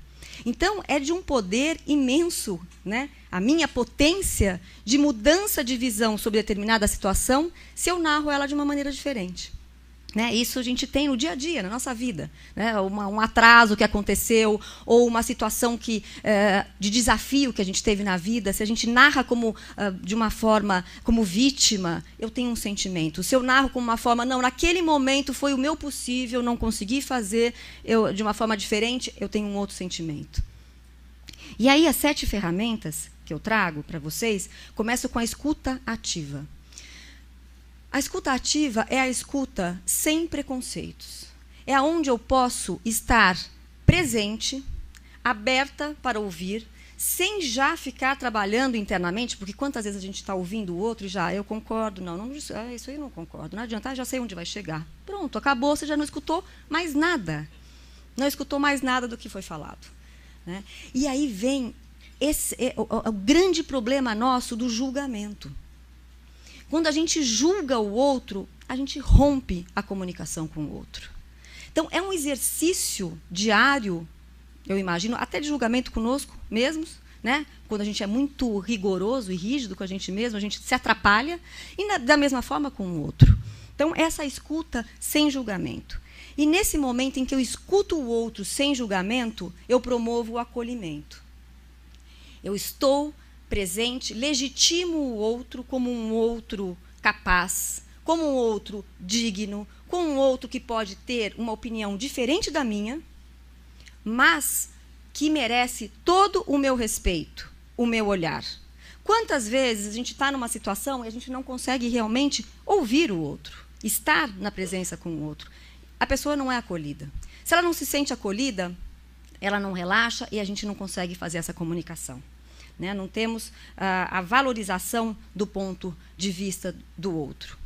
Então, é de um poder imenso, né, a minha potência de mudança de visão sobre determinada situação, se eu narro ela de uma maneira diferente. Né? Isso a gente tem no dia a dia, na nossa vida. Né? Um atraso que aconteceu, ou uma situação de desafio que a gente teve na vida, se a gente narra de uma forma como vítima, eu tenho um sentimento. Se eu narro como uma forma, não, naquele momento foi o meu possível, não consegui fazer de uma forma diferente, eu tenho um outro sentimento. E aí as 7 ferramentas que eu trago para vocês, começo com a escuta ativa. A escuta ativa é a escuta sem preconceitos. É onde eu posso estar presente, aberta para ouvir, sem já ficar trabalhando internamente, porque quantas vezes a gente está ouvindo o outro e já, eu concordo, não, isso aí eu não concordo, não adianta, já sei onde vai chegar. Pronto, acabou, você já não escutou mais nada. Não escutou mais nada do que foi falado. Né? E aí vem o grande problema nosso do julgamento. Quando a gente julga o outro, a gente rompe a comunicação com o outro. Então, é um exercício diário, eu imagino, até de julgamento conosco mesmos, né? Quando a gente é muito rigoroso e rígido com a gente mesmo, a gente se atrapalha, e da mesma forma com o outro. Então, essa escuta sem julgamento. E nesse momento em que eu escuto o outro sem julgamento, eu promovo o acolhimento. Eu estou presente, legitimo o outro como um outro capaz, como um outro digno, como um outro que pode ter uma opinião diferente da minha, mas que merece todo o meu respeito, o meu olhar. Quantas vezes a gente está numa situação e a gente não consegue realmente ouvir o outro, estar na presença com o outro? A pessoa não é acolhida. Se ela não se sente acolhida, ela não relaxa e a gente não consegue fazer essa comunicação. Né? Não temos a valorização do ponto de vista do outro.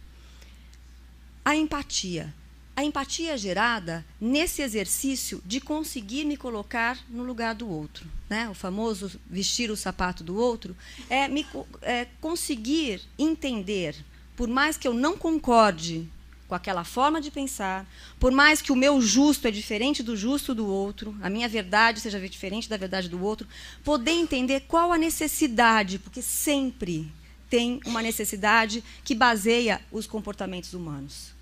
A empatia. A empatia é gerada nesse exercício de conseguir me colocar no lugar do outro. Né? O famoso vestir o sapato do outro é conseguir entender, por mais que eu não concorde com aquela forma de pensar, por mais que o meu justo é diferente do justo do outro, a minha verdade seja diferente da verdade do outro, poder entender qual a necessidade, porque sempre tem uma necessidade que baseia os comportamentos humanos.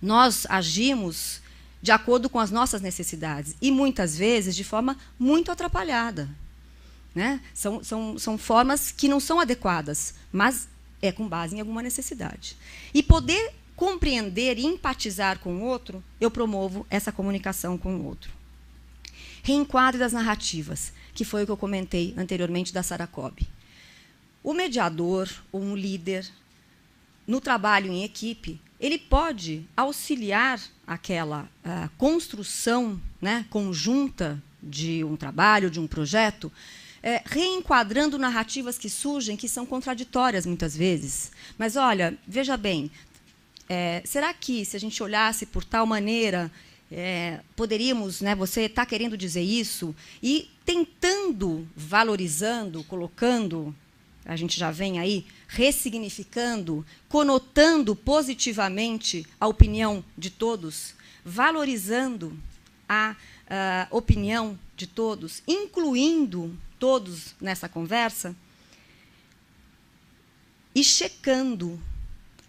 Nós agimos de acordo com as nossas necessidades e, muitas vezes, de forma muito atrapalhada. Né? São formas que não são adequadas, mas é com base em alguma necessidade. E poder compreender e empatizar com o outro, eu promovo essa comunicação com o outro. Reenquadre das narrativas, que foi o que eu comentei anteriormente da Sarah Cobb. O mediador, ou um líder, no trabalho em equipe, ele pode auxiliar aquela construção, né, conjunta de um trabalho, de um projeto, reenquadrando narrativas que surgem, que são contraditórias muitas vezes. Mas, olha, veja bem, será que, se a gente olhasse por tal maneira, poderíamos, né, você está querendo dizer isso, e tentando, valorizando, colocando, a gente já vem aí, ressignificando, conotando positivamente a opinião de todos, valorizando a opinião de todos, incluindo todos nessa conversa, e checando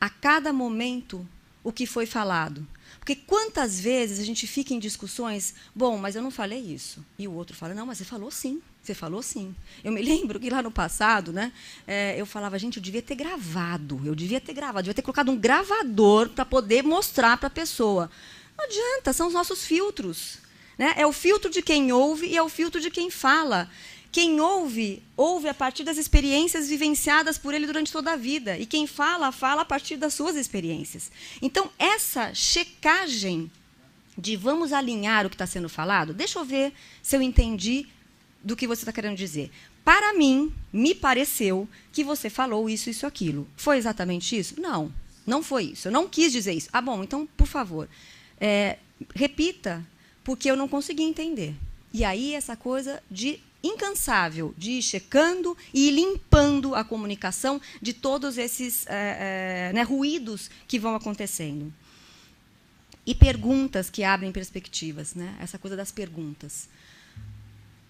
a cada momento o que foi falado. Porque quantas vezes a gente fica em discussões, bom, mas eu não falei isso. E o outro fala, não, mas você falou sim. Você falou sim. Eu me lembro que lá no passado, né, eu falava, gente, eu devia ter gravado, devia ter colocado um gravador para poder mostrar para a pessoa. Não adianta, são os nossos filtros. Né? É o filtro de quem ouve e é o filtro de quem fala. Quem ouve, ouve a partir das experiências vivenciadas por ele durante toda a vida. E quem fala, fala a partir das suas experiências. Então, essa checagem de vamos alinhar o que está sendo falado, deixa eu ver se eu entendi do que você está querendo dizer. para mim, me pareceu que você falou isso, isso, aquilo. Foi exatamente isso? Não, não foi isso. Eu não quis dizer isso. Ah, bom, então, por favor, repita, porque eu não consegui entender. E aí, essa coisa de incansável, de ir checando e limpando a comunicação de todos esses ruídos que vão acontecendo. E perguntas que abrem perspectivas, né? Essa coisa das perguntas.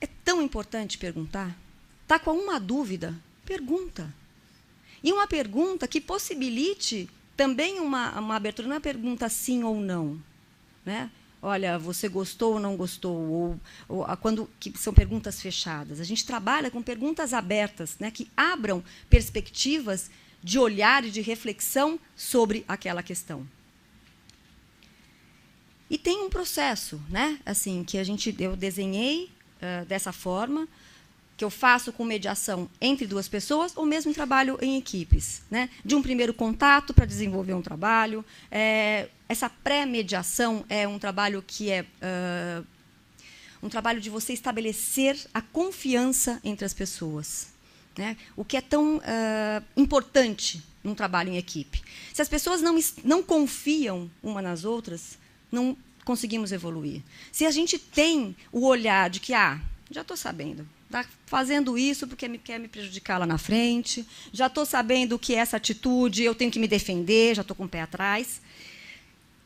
É tão importante perguntar. Está com uma dúvida? Pergunta. E uma pergunta que possibilite também uma abertura, não é uma pergunta sim ou não. Né? Olha, você gostou ou não gostou? Que são perguntas fechadas. A gente trabalha com perguntas abertas, né, que abram perspectivas de olhar e de reflexão sobre aquela questão. E tem um processo, né, assim, que eu desenhei dessa forma, que eu faço com mediação entre duas pessoas, ou mesmo em trabalho em equipes. Né? De um primeiro contato para desenvolver um trabalho. Essa pré-mediação é um trabalho que é um trabalho de você estabelecer a confiança entre as pessoas. Né? O que é tão importante num trabalho em equipe. Se as pessoas não confiam uma nas outras, não conseguimos evoluir. Se a gente tem o olhar de que, já estou sabendo, está fazendo isso porque quer me prejudicar lá na frente, já estou sabendo que essa atitude eu tenho que me defender, já estou com o pé atrás.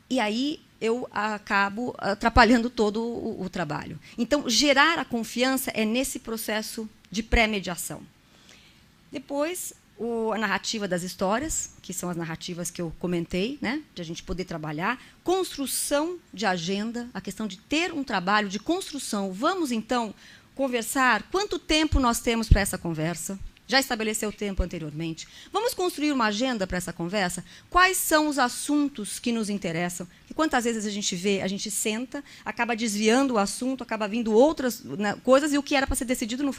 E aí eu acabo atrapalhando todo o trabalho. Então, gerar a confiança é nesse processo de pré-mediação. Depois, a narrativa das histórias, que são as narrativas que eu comentei, né, de a gente poder trabalhar. Construção de agenda, a questão de ter um trabalho de construção. Vamos, então, conversar. Quanto tempo nós temos para essa conversa? Já estabeleceu o tempo anteriormente. Vamos construir uma agenda para essa conversa? Quais são os assuntos que nos interessam? E quantas vezes a gente senta, acaba desviando o assunto, acaba vindo outras coisas, e o que era para ser decidido, não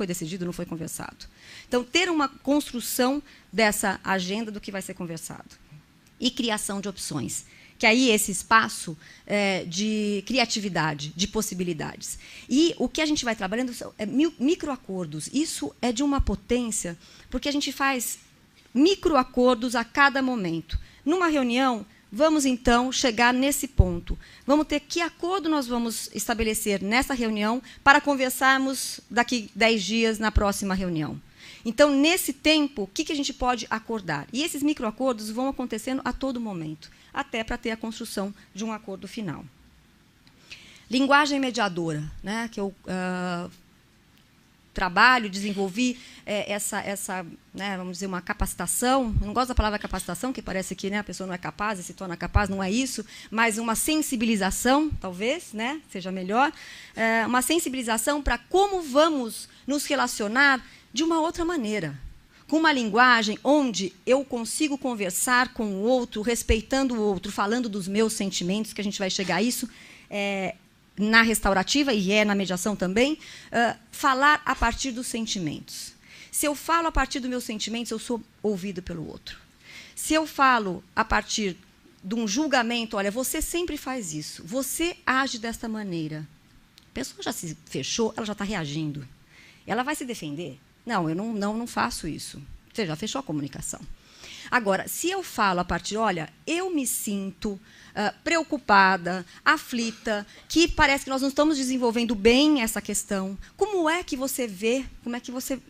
foi conversado. Então, ter uma construção dessa agenda do que vai ser conversado. E criação de opções. Que aí esse espaço de criatividade, de possibilidades. E o que a gente vai trabalhando é microacordos. Isso é de uma potência, porque a gente faz microacordos a cada momento. Numa reunião, vamos, então, chegar nesse ponto. Vamos ter que acordo nós vamos estabelecer nessa reunião para conversarmos daqui 10 dias na próxima reunião. Então, nesse tempo, o que a gente pode acordar? E esses microacordos vão acontecendo a todo momento, até para ter a construção de um acordo final. Linguagem mediadora, né, que eu trabalho, desenvolvi né, vamos dizer, uma capacitação. Eu não gosto da palavra capacitação, que parece que, né, a pessoa não é capaz e se torna capaz, não é isso, mas uma sensibilização, talvez, né, seja melhor, uma sensibilização para como vamos nos relacionar de uma outra maneira, com uma linguagem onde eu consigo conversar com o outro, respeitando o outro, falando dos meus sentimentos, que a gente vai chegar a isso na restaurativa, e na mediação também, falar a partir dos sentimentos. Se eu falo a partir dos meus sentimentos, eu sou ouvido pelo outro. Se eu falo a partir de um julgamento, olha, você sempre faz isso, você age desta maneira. A pessoa já se fechou, ela já está reagindo. Ela vai se defender? Não, eu não faço isso. Você já fechou a comunicação. Agora, se eu falo a partir, olha, eu me sinto preocupada, aflita, que parece que nós não estamos desenvolvendo bem essa questão, como é que você vê, como é que você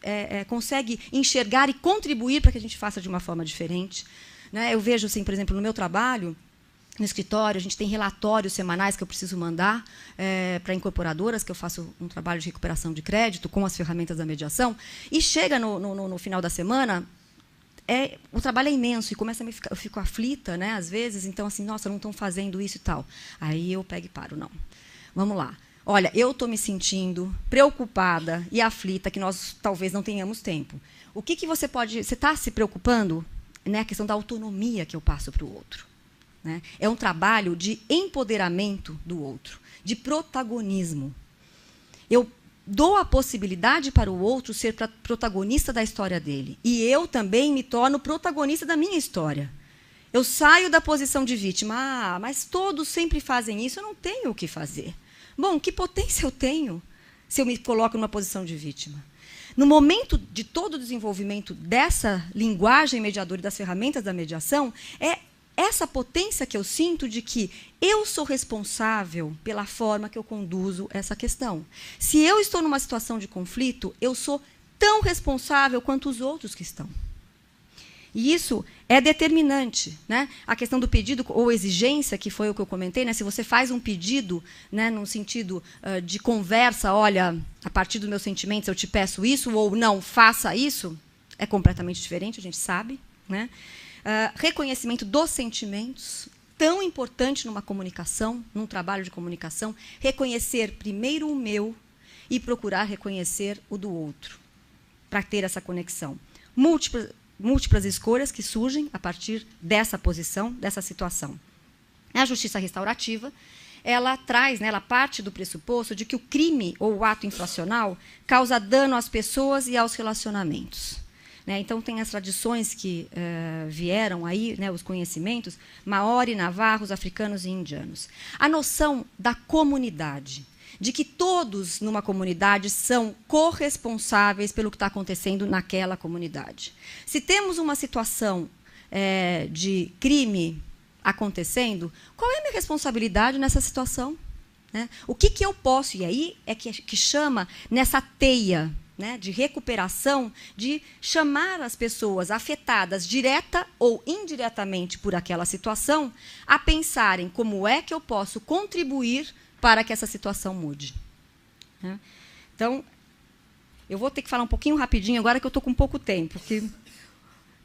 consegue enxergar e contribuir para que a gente faça de uma forma diferente? Né? Eu vejo, assim, por exemplo, no meu trabalho, no escritório, a gente tem relatórios semanais que eu preciso mandar para incorporadoras, que eu faço um trabalho de recuperação de crédito com as ferramentas da mediação, e chega no final da semana, o trabalho é imenso, e eu fico aflita, né, às vezes, então, assim, nossa, não estão fazendo isso e tal. Aí eu pego e paro, não. Vamos lá. Olha, eu estou me sentindo preocupada e aflita, que nós talvez não tenhamos tempo. O que você pode... Você está se preocupando? Né, a questão da autonomia que eu passo para o outro. Né? É um trabalho de empoderamento do outro, de protagonismo. Eu dou a possibilidade para o outro ser protagonista da história dele. E eu também me torno protagonista da minha história. Eu saio da posição de vítima. Mas todos sempre fazem isso, eu não tenho o que fazer. Bom, que potência eu tenho se eu me coloco numa posição de vítima? no momento de todo o desenvolvimento dessa linguagem mediadora e das ferramentas da mediação, é essa potência que eu sinto de que eu sou responsável pela forma que eu conduzo essa questão. Se eu estou numa situação de conflito, eu sou tão responsável quanto os outros que estão. E isso é determinante, né? A questão do pedido ou exigência, que foi o que eu comentei, né? Se você faz um pedido, né, num sentido de conversa, olha, a partir dos meus sentimentos eu te peço isso, ou não, faça isso, é completamente diferente, a gente sabe, né? Reconhecimento dos sentimentos, tão importante numa comunicação, num trabalho de comunicação, reconhecer primeiro o meu e procurar reconhecer o do outro, para ter essa conexão. Múltiplas escolhas que surgem a partir dessa posição, dessa situação. A justiça restaurativa, ela traz, né, ela parte do pressuposto de que o crime ou o ato infracional causa dano às pessoas e aos relacionamentos. Então, tem as tradições que vieram aí, né, os conhecimentos, maori, navarros, africanos e indianos. A noção da comunidade, de que todos numa comunidade são corresponsáveis pelo que está acontecendo naquela comunidade. Se temos uma situação de crime acontecendo, qual é a minha responsabilidade nessa situação? Né? O que eu posso, e aí é que chama nessa teia, né, de recuperação, de chamar as pessoas afetadas, direta ou indiretamente por aquela situação, a pensarem como é que eu posso contribuir para que essa situação mude. Então, eu vou ter que falar um pouquinho rapidinho agora, que eu estou com pouco tempo, porque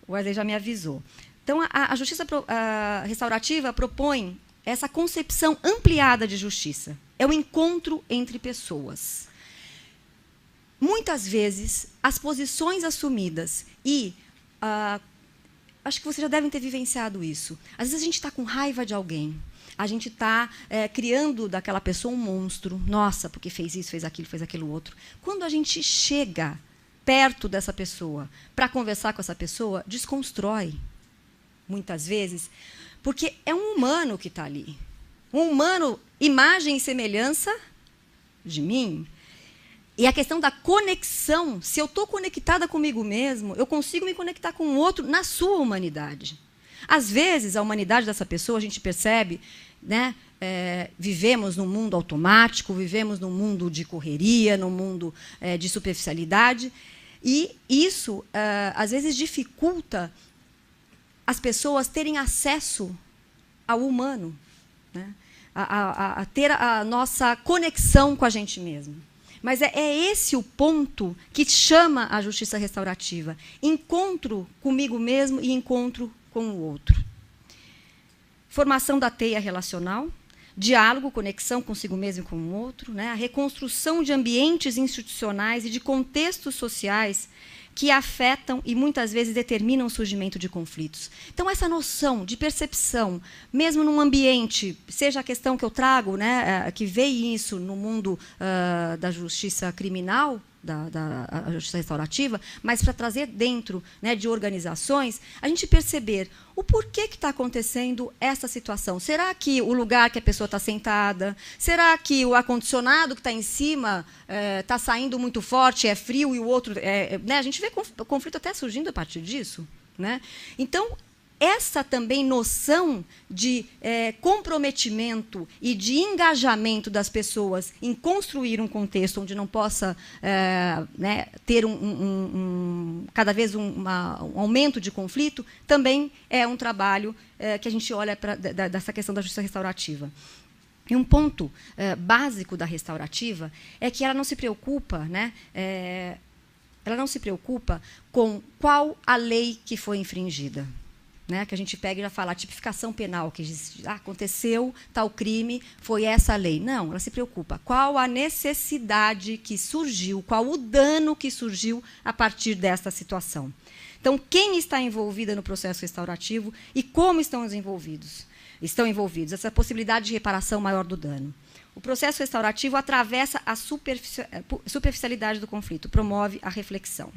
o Wesley já me avisou. Então, a justiça restaurativa propõe essa concepção ampliada de justiça. É o encontro entre pessoas. Muitas vezes, as posições assumidas e... acho que vocês já devem ter vivenciado isso. Às vezes, a gente está com raiva de alguém. A gente está criando daquela pessoa um monstro. Nossa, porque fez isso, fez aquilo outro. Quando a gente chega perto dessa pessoa para conversar com essa pessoa, desconstrói, muitas vezes, porque é um humano que está ali. Um humano, imagem e semelhança de mim. E a questão da conexão, se eu estou conectada comigo mesmo, eu consigo me conectar com o outro na sua humanidade. Às vezes, a humanidade dessa pessoa, a gente percebe, né, vivemos num mundo automático, vivemos num mundo de correria, num mundo de superficialidade, e isso, às vezes, dificulta as pessoas terem acesso ao humano, né, a ter a nossa conexão com a gente mesmo. Mas é esse o ponto que chama a justiça restaurativa. Encontro comigo mesmo e encontro com o outro. Formação da teia relacional, diálogo, conexão consigo mesmo e com o outro, né? A reconstrução de ambientes institucionais e de contextos sociais que afetam e muitas vezes determinam o surgimento de conflitos. Então, essa noção de percepção, mesmo num ambiente, seja a questão que eu trago, né, que veio isso no mundo da justiça criminal, da justiça restaurativa, mas para trazer dentro, né, de organizações, a gente perceber o porquê que está acontecendo essa situação. Será que o lugar que a pessoa está sentada? Será que o ar-condicionado que está em cima está saindo muito forte, é frio, e o outro... né? A gente vê conflito até surgindo a partir disso. Né? Então, essa também noção de comprometimento e de engajamento das pessoas em construir um contexto onde não possa né, ter cada vez um aumento de conflito, também é um trabalho que a gente olha dessa questão da justiça restaurativa. E um ponto básico da restaurativa é que ela não se preocupa, né, ela não se preocupa com qual a lei que foi infringida. Né, que a gente pega e já fala a tipificação penal, que diz, aconteceu tal crime, foi essa a lei. Não, ela se preocupa. Qual a necessidade que surgiu, qual o dano que surgiu a partir dessa situação. Então, quem está envolvida no processo restaurativo e como estão envolvidos? Estão envolvidos, essa possibilidade de reparação maior do dano. O processo restaurativo atravessa a superficialidade do conflito, promove a reflexão.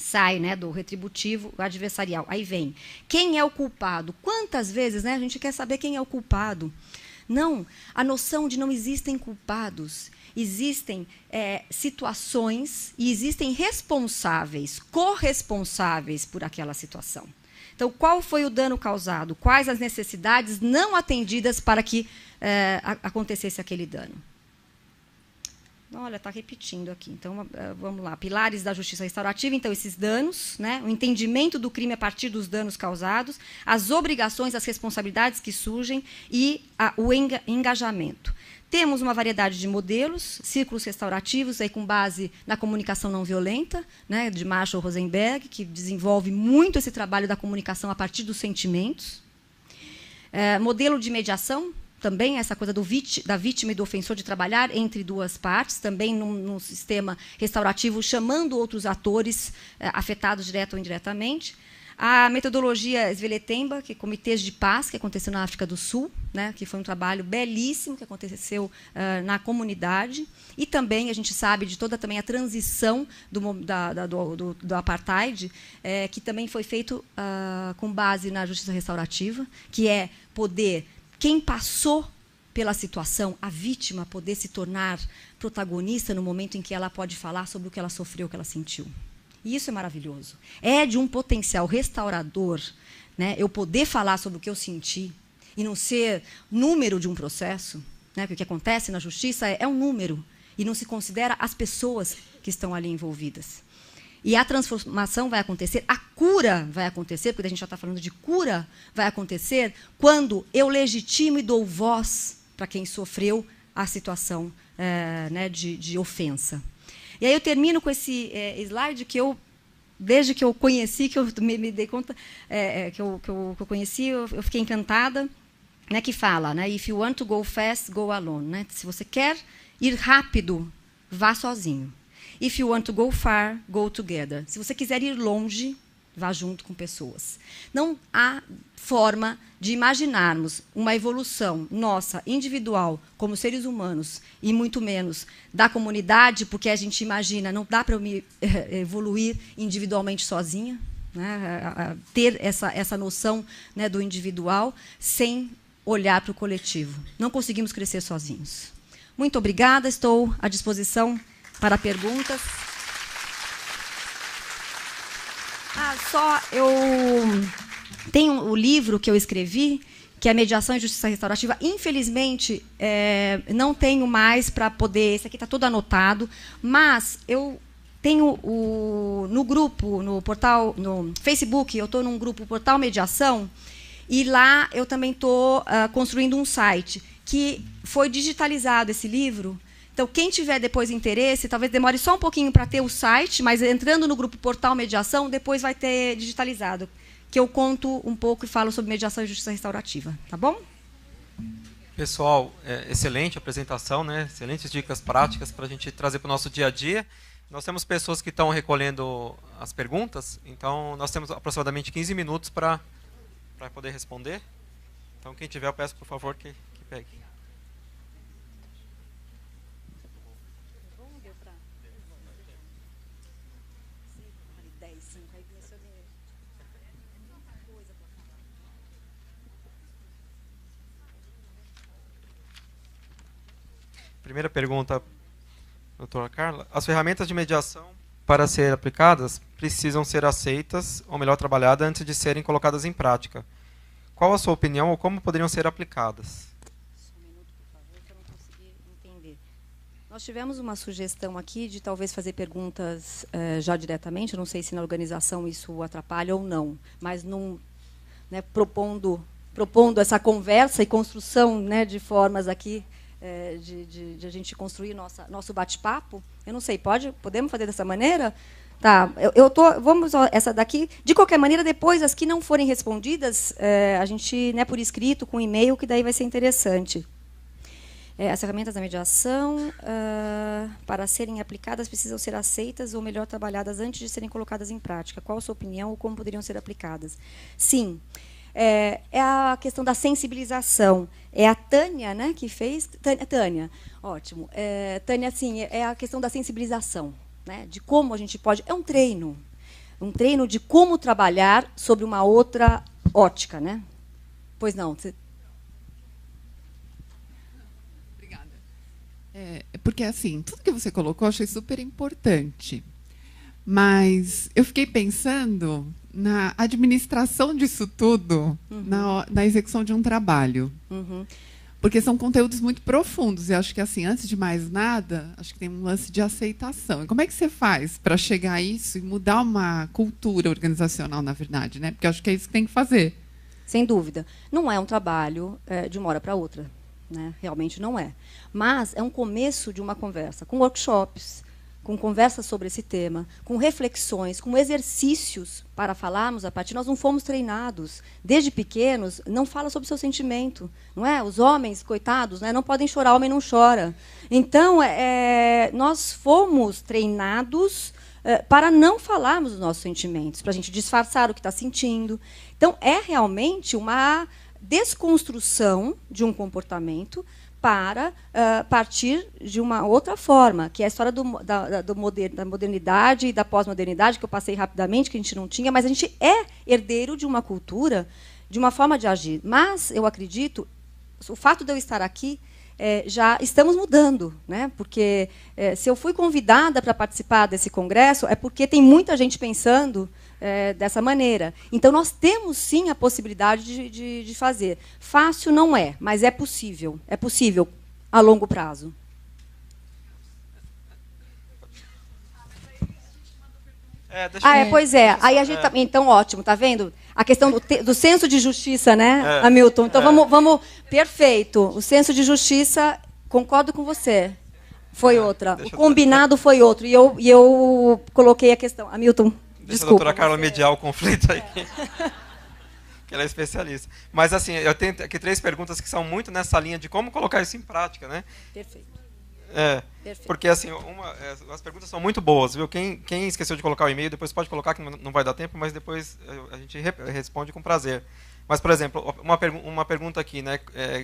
Sai, né, do retributivo adversarial. Aí vem, quem é o culpado? Quantas vezes, né, a gente quer saber quem é o culpado? Não, a noção de não existem culpados. Existem situações e existem responsáveis, corresponsáveis por aquela situação. Então, qual foi o dano causado? Quais as necessidades não atendidas para que acontecesse aquele dano? Olha, está repetindo aqui. Então, vamos lá. Pilares da justiça restaurativa. Então, esses danos, né? O entendimento do crime a partir dos danos causados, as obrigações, as responsabilidades que surgem e o engajamento. Temos uma variedade de modelos, círculos restaurativos, aí com base na comunicação não violenta, né, de Marshall Rosenberg, que desenvolve muito esse trabalho da comunicação a partir dos sentimentos. Modelo de mediação, também essa coisa da vítima e do ofensor de trabalhar entre duas partes, também num sistema restaurativo, chamando outros atores afetados direto ou indiretamente. A metodologia Sveletemba, que é comitês de paz, que aconteceu na África do Sul, né, que foi um trabalho belíssimo que aconteceu na comunidade. E também a gente sabe de toda também a transição do apartheid, que também foi feito com base na justiça restaurativa, que é poder, quem passou pela situação, a vítima, poder se tornar protagonista no momento em que ela pode falar sobre o que ela sofreu, o que ela sentiu. E isso é maravilhoso. É de um potencial restaurador, né, eu poder falar sobre o que eu senti e não ser número de um processo, né, porque o que acontece na justiça é um número e não se considera as pessoas que estão ali envolvidas. E a transformação vai acontecer, a cura vai acontecer, porque a gente já está falando de cura, vai acontecer quando eu legitimo e dou voz para quem sofreu a situação né, de ofensa. E aí eu termino com esse slide que eu, desde que eu conheci, que eu me dei conta, que eu conheci, eu fiquei encantada, né, que fala, né, if you want to go fast, go alone. Né? Se você quer ir rápido, vá sozinho. If you want to go far, go together. Se você quiser ir longe, vá junto com pessoas. Não há forma de imaginarmos uma evolução nossa, individual, como seres humanos, e muito menos da comunidade, porque a gente imagina, não dá para eu me evoluir individualmente sozinha, né? Ter essa noção, né, do individual, sem olhar para o coletivo. Não conseguimos crescer sozinhos. Muito obrigada, estou à disposição para perguntas. Eu tenho o livro que eu escrevi, que é Mediação e Justiça Restaurativa. Infelizmente, não tenho mais para poder... Esse aqui está todo anotado, mas eu tenho no grupo, no portal, no Facebook, eu estou num grupo Portal Mediação, e lá eu também estou construindo um site, que foi digitalizado esse livro. Então, quem tiver depois interesse, talvez demore só um pouquinho para ter o site, mas entrando no grupo Portal Mediação, depois vai ter digitalizado, que eu conto um pouco e falo sobre mediação e justiça restaurativa. Tá bom? Pessoal, excelente apresentação, né? Excelentes dicas práticas para a gente trazer para o nosso dia a dia. Nós temos pessoas que estão recolhendo as perguntas, então nós temos aproximadamente 15 minutos para poder responder. Então, quem tiver, eu peço, por favor, que pegue. Primeira pergunta, doutora Carla. As ferramentas de mediação, para serem aplicadas, precisam ser aceitas, ou melhor, trabalhadas, antes de serem colocadas em prática. Qual a sua opinião ou como poderiam ser aplicadas? Só um minuto, por favor, que eu não consegui entender. Nós tivemos uma sugestão aqui de talvez fazer perguntas já diretamente. Eu não sei se na organização isso atrapalha ou não, mas não, né, propondo essa conversa e construção, né, de formas aqui de a gente construir nosso bate-papo. Eu não sei, podemos fazer dessa maneira? Tá, vamos essa daqui. De qualquer maneira, depois, as que não forem respondidas, a gente, né, por escrito, com e-mail, que daí vai ser interessante. As ferramentas da mediação, para serem aplicadas, precisam ser aceitas ou, melhor, trabalhadas antes de serem colocadas em prática. Qual a sua opinião ou como poderiam ser aplicadas? Sim. É a questão da sensibilização. É a Tânia, né, que fez. Tânia, ótimo. Tânia, assim, é a questão da sensibilização, né, de como a gente pode. É um treino de como trabalhar sobre uma outra ótica, né? Pois não. Porque, assim, tudo que você colocou eu achei super importante. Mas eu fiquei pensando na administração disso tudo, na execução de um trabalho. Porque são conteúdos muito profundos. E acho que, assim, antes de mais nada, acho que tem um lance de aceitação. E como é que você faz para chegar a isso e mudar uma cultura organizacional, na verdade, né? Porque acho que é isso que tem que fazer. Sem dúvida. Não é um trabalho de uma hora para outra, né? Realmente não é. Mas é um começo de uma conversa, com workshops, com conversas sobre esse tema, com reflexões, com exercícios para falarmos a partir. Nós não fomos treinados. Desde pequenos, não fala sobre o seu sentimento. Não é? Os homens, coitados, né, não podem chorar, homem não chora. Então, nós fomos treinados para não falarmos dos nossos sentimentos, para a gente disfarçar o que está sentindo. Então, é realmente uma desconstrução de um comportamento para partir de uma outra forma, que é a história da modernidade e da pós-modernidade, que eu passei rapidamente, que a gente não tinha, mas a gente é herdeiro de uma cultura, de uma forma de agir. Mas, eu acredito, o fato de eu estar aqui, já estamos mudando, né? Porque se eu fui convidada para participar desse congresso, é porque tem muita gente pensando dessa maneira. Então, nós temos, sim, a possibilidade de fazer. Fácil não é, mas é possível. É possível a longo prazo. Pois é. Aí a gente então, ótimo, tá vendo? A questão do senso de justiça, né, Hamilton? Então, vamos... Perfeito. O senso de justiça, concordo com você. Foi outra. O combinado foi outro. E eu coloquei a questão. Hamilton, deixa desculpa. A doutora Carla mediar o conflito aí. Que ela é especialista. Mas, assim, eu tenho aqui 3 perguntas que são muito nessa linha de como colocar isso em prática, né? Perfeito. Perfeito. Porque, assim, as perguntas são muito boas, viu? Quem esqueceu de colocar o e-mail, depois pode colocar, que não vai dar tempo, mas depois a gente responde com prazer. Mas, por exemplo, uma pergunta aqui, né?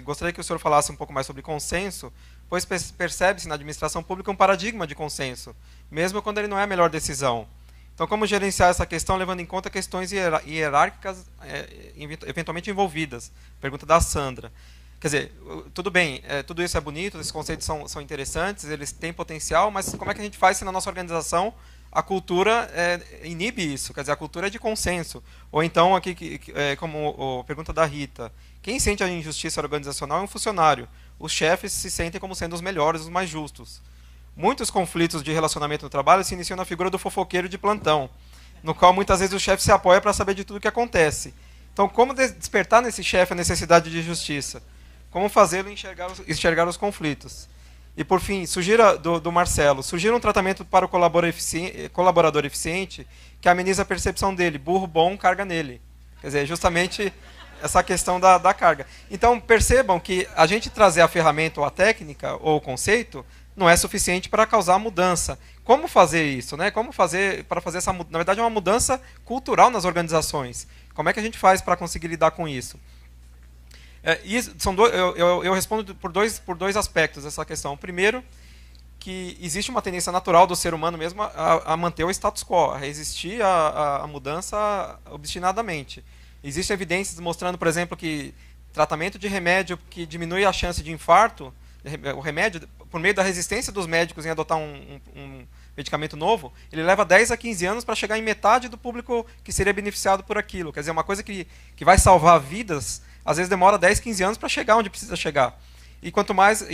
Gostaria que o senhor falasse um pouco mais sobre consenso, pois percebe-se na administração pública um paradigma de consenso, mesmo quando ele não é a melhor decisão. Então, como gerenciar essa questão, levando em conta questões hierárquicas eventualmente envolvidas? Pergunta da Sandra. Quer dizer, tudo bem, tudo isso é bonito, esses conceitos são interessantes, eles têm potencial, mas como é que a gente faz se na nossa organização a cultura inibe isso? Quer dizer, a cultura é de consenso. Ou então, aqui, como a pergunta da Rita, quem sente a injustiça organizacional é um funcionário. Os chefes se sentem como sendo os melhores, os mais justos. Muitos conflitos de relacionamento no trabalho se iniciam na figura do fofoqueiro de plantão, no qual muitas vezes o chefe se apoia para saber de tudo o que acontece. Então, como despertar nesse chefe a necessidade de justiça? Como fazê-lo enxergar os conflitos? E, por fim, do Marcelo, sugira um tratamento para o colaborador eficiente que ameniza a percepção dele. Burro bom, carga nele. Quer dizer, justamente essa questão da carga. Então, percebam que a gente trazer a ferramenta ou a técnica ou o conceito não é suficiente para causar mudança. Como fazer isso? Né? Como fazer para fazer essa, na verdade, é uma mudança cultural nas organizações. Como é que a gente faz para conseguir lidar com isso? Eu respondo por dois aspectos essa questão. O primeiro, que existe uma tendência natural do ser humano mesmo a manter o status quo, a resistir à mudança obstinadamente. Existem evidências mostrando, por exemplo, que tratamento de remédio que diminui a chance de infarto, o remédio, por meio da resistência dos médicos em adotar um medicamento novo, ele leva 10 a 15 anos para chegar em metade do público que seria beneficiado por aquilo. Quer dizer, uma coisa que vai salvar vidas, às vezes demora 10, 15 anos para chegar onde precisa chegar. E quanto mais a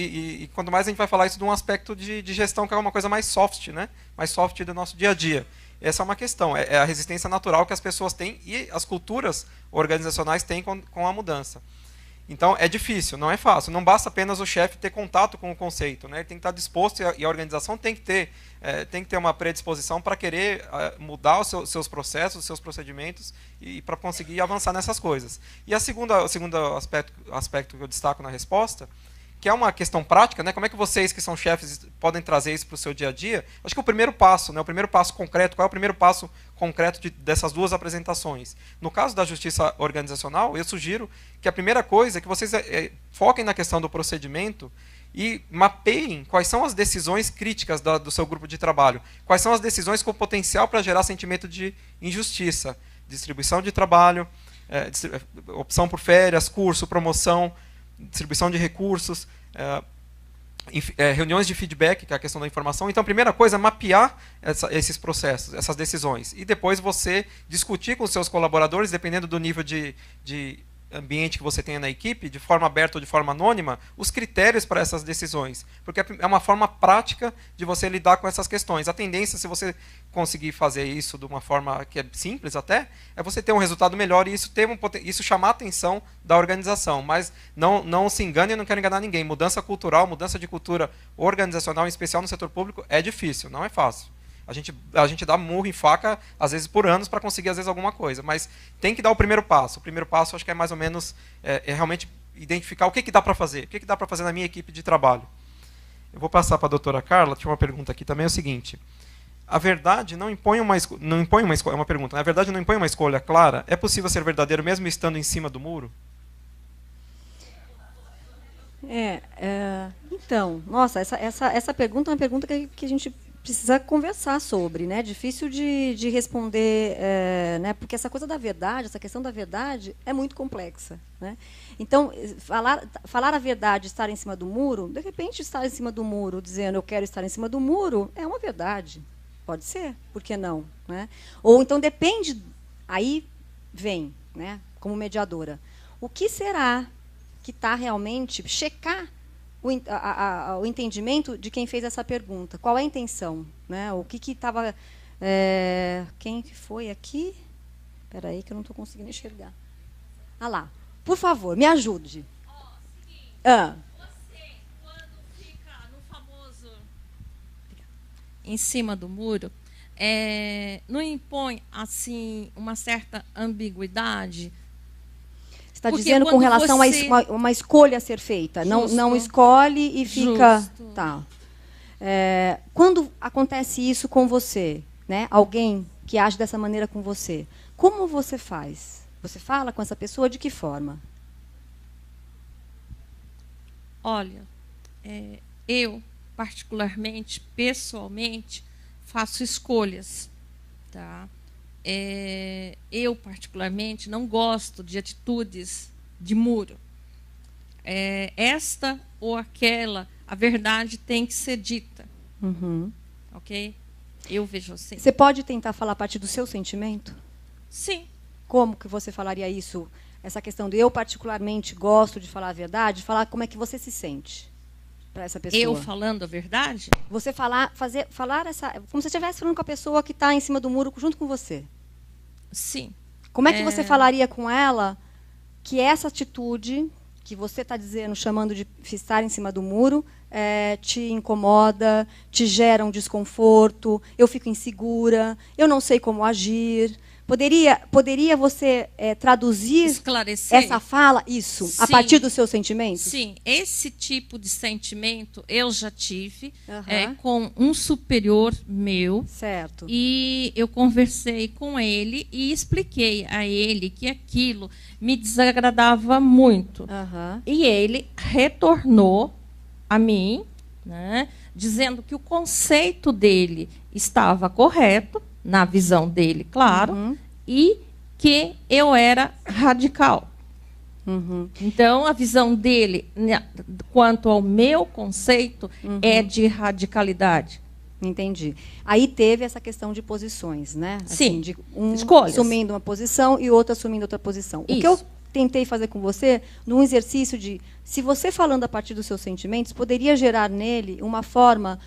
gente vai falar isso de um aspecto de gestão, que é uma coisa mais soft, né? Mais soft do nosso dia a dia. Essa é uma questão, é a resistência natural que as pessoas têm e as culturas organizacionais têm com a mudança. Então, é difícil, não é fácil. Não basta apenas o chefe ter contato com o conceito, né? Ele tem que estar disposto e a organização tem que ter uma predisposição para querer mudar os seus processos, os seus procedimentos e para conseguir avançar nessas coisas. E o segundo aspecto que eu destaco na resposta, que é uma questão prática, né? Como é que vocês que são chefes podem trazer isso para o seu dia a dia? Acho que o primeiro passo, né? O primeiro passo concreto, qual é o primeiro passo concreto dessas duas apresentações? No caso da justiça organizacional, eu sugiro que a primeira coisa é que vocês foquem na questão do procedimento e mapeiem quais são as decisões críticas do seu grupo de trabalho, quais são as decisões com potencial para gerar sentimento de injustiça, distribuição de trabalho, opção por férias, curso, promoção, distribuição de recursos, reuniões de feedback, que é a questão da informação. Então, a primeira coisa é mapear esses processos, essas decisões. E depois você discutir com os seus colaboradores, dependendo do nível de ambiente que você tenha na equipe, de forma aberta ou de forma anônima, os critérios para essas decisões. Porque é uma forma prática de você lidar com essas questões. A tendência, se você conseguir fazer isso de uma forma que é simples até, é você ter um resultado melhor e isso chamar a atenção da organização. Mas não se engane, eu não quero enganar ninguém. Mudança cultural, mudança de cultura organizacional, em especial no setor público, é difícil, não é fácil. A gente dá murro em faca, às vezes por anos, para conseguir, às vezes, alguma coisa. Mas tem que dar o primeiro passo. O primeiro passo, acho que é mais ou menos realmente identificar o que dá para fazer. O que dá para fazer na minha equipe de trabalho. Eu vou passar para a doutora Carla. Tinha uma pergunta aqui também, é o seguinte. A verdade não impõe uma escolha. É uma pergunta. A verdade não impõe uma escolha clara? É possível ser verdadeiro mesmo estando em cima do muro? Então, nossa, essa pergunta é uma pergunta que a gente precisa conversar sobre, né? Difícil de responder, né? Porque essa coisa da verdade, essa questão da verdade é muito complexa, né? Então, falar a verdade, estar em cima do muro, de repente estar em cima do muro, dizendo eu quero estar em cima do muro, é uma verdade. Pode ser, por que não, né? Ou então depende, aí vem, né? Como mediadora, o que será que está realmente checar o entendimento de quem fez essa pergunta. Qual é a intenção? Né? O que estava... quem que foi aqui? Espera aí, que eu não estou conseguindo enxergar. Ah lá. Por favor, me ajude. Seguinte, você, quando fica no famoso em cima do muro, não impõe assim uma certa ambiguidade? Está dizendo com relação a uma escolha a ser feita. Não escolhe e fica... Justo. Tá. Quando acontece isso com você, né? Alguém que age dessa maneira com você, como você faz? Você fala com essa pessoa de que forma? Olha, eu, particularmente, pessoalmente, faço escolhas. Tá? Eu, particularmente, não gosto de atitudes de muro. Esta ou aquela, a verdade tem que ser dita. Uhum. Ok? Eu vejo assim. Você pode tentar falar a partir do seu sentimento? Sim. Como que você falaria isso? Essa questão de eu, particularmente, gosto de falar a verdade, falar como é que você se sente para essa pessoa. Eu falando a verdade? Você falar como se você estivesse falando com a pessoa que está em cima do muro junto com você. Sim. Como é que você falaria com ela que essa atitude que você está dizendo, chamando de estar em cima do muro, te incomoda, te gera um desconforto, eu fico insegura, eu não sei como agir. Poderia você traduzir esclarecer essa fala, isso, Sim. a partir dos seus sentimentos? Sim, esse tipo de sentimento eu já tive Aham. com um superior meu. Certo. E eu conversei com ele e expliquei a ele que aquilo me desagradava muito. Aham. E ele retornou a mim, né, dizendo que o conceito dele estava correto, na visão dele, claro, Uhum. e que eu era radical. Uhum. Então, a visão dele, quanto ao meu conceito, é de radicalidade. Entendi. Aí teve essa questão de posições, né? Sim. De um Escolhas. assumindo uma posição e outro assumindo outra posição. Isso. O que eu tentei fazer com você, num exercício de, se você falando a partir dos seus sentimentos, poderia gerar nele uma forma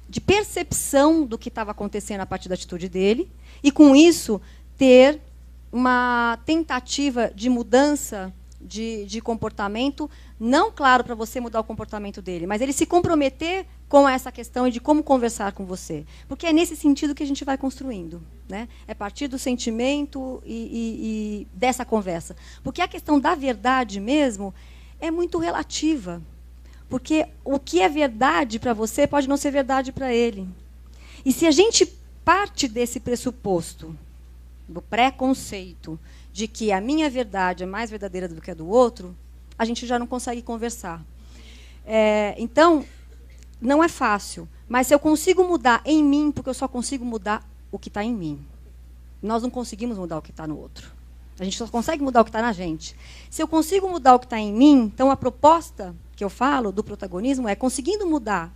de percepção do que estava acontecendo a partir da atitude dele, e com isso ter uma tentativa de mudança de comportamento, não, claro, para você mudar o comportamento dele, mas ele se comprometer com essa questão e de como conversar com você. Porque é nesse sentido que a gente vai construindo. Né? É a partir do sentimento e dessa conversa. Porque a questão da verdade mesmo é muito relativa. Porque o que é verdade para você pode não ser verdade para ele. E se a gente parte desse pressuposto, do preconceito, de que a minha verdade é mais verdadeira do que a do outro, a gente já não consegue conversar. Então, não é fácil. Mas se eu consigo mudar em mim, porque eu só consigo mudar o que está em mim. Nós não conseguimos mudar o que está no outro. A gente só consegue mudar o que está na gente. Se eu consigo mudar o que está em mim, então a proposta que eu falo do protagonismo é conseguindo mudar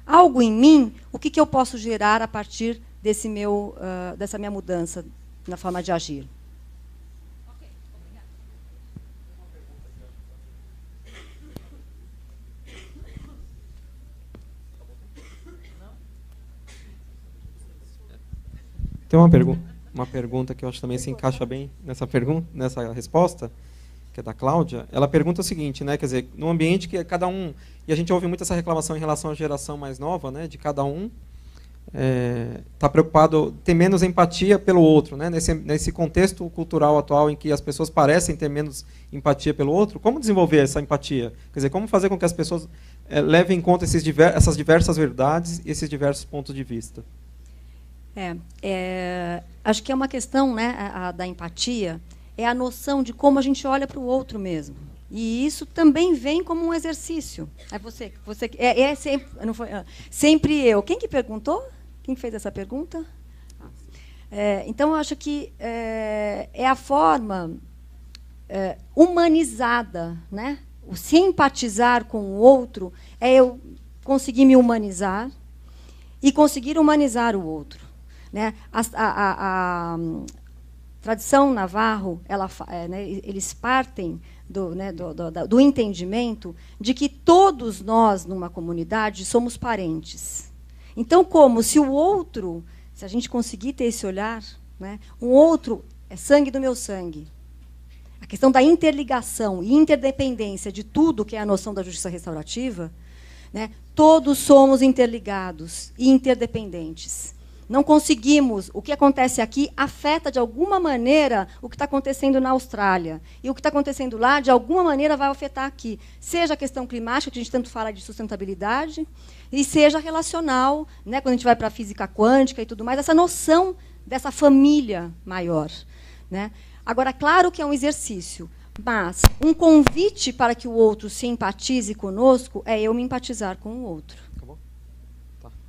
algo em mim, o que eu posso gerar a partir dessa minha mudança na forma de agir. Tem uma pergunta que eu acho que também se encaixa bem nessa resposta, que é da Cláudia. Ela pergunta o seguinte, né, quer dizer, num ambiente que cada um, e a gente ouve muito essa reclamação em relação à geração mais nova, né, de cada um está preocupado, ter menos empatia pelo outro, né, nesse contexto cultural atual em que as pessoas parecem ter menos empatia pelo outro. Como desenvolver essa empatia? Quer dizer, como fazer com que as pessoas levem em conta essas diversas verdades e esses diversos pontos de vista? Acho que é uma questão, né, da empatia, é a noção de como a gente olha para o outro mesmo. E isso também vem como um exercício. Sempre eu. Quem que perguntou? Quem fez essa pergunta? Então, eu acho que é a forma humanizada, né? O se empatizar com o outro é eu conseguir me humanizar e conseguir humanizar o outro. Né? A tradição navarro, eles partem do entendimento de que todos nós, numa comunidade, somos parentes. Então, se o outro, se a gente conseguir ter esse olhar, né, um outro é sangue do meu sangue. A questão da interligação e interdependência de tudo, que é a noção da justiça restaurativa, né, todos somos interligados e interdependentes. Não conseguimos, o que acontece aqui afeta de alguma maneira o que está acontecendo na Austrália. E o que está acontecendo lá, de alguma maneira, vai afetar aqui. Seja a questão climática, que a gente tanto fala de sustentabilidade, e seja relacional, né, quando a gente vai para a física quântica e tudo mais, essa noção dessa família maior. Né? Agora, claro que é um exercício, mas um convite para que o outro se empatize conosco é eu me empatizar com o outro.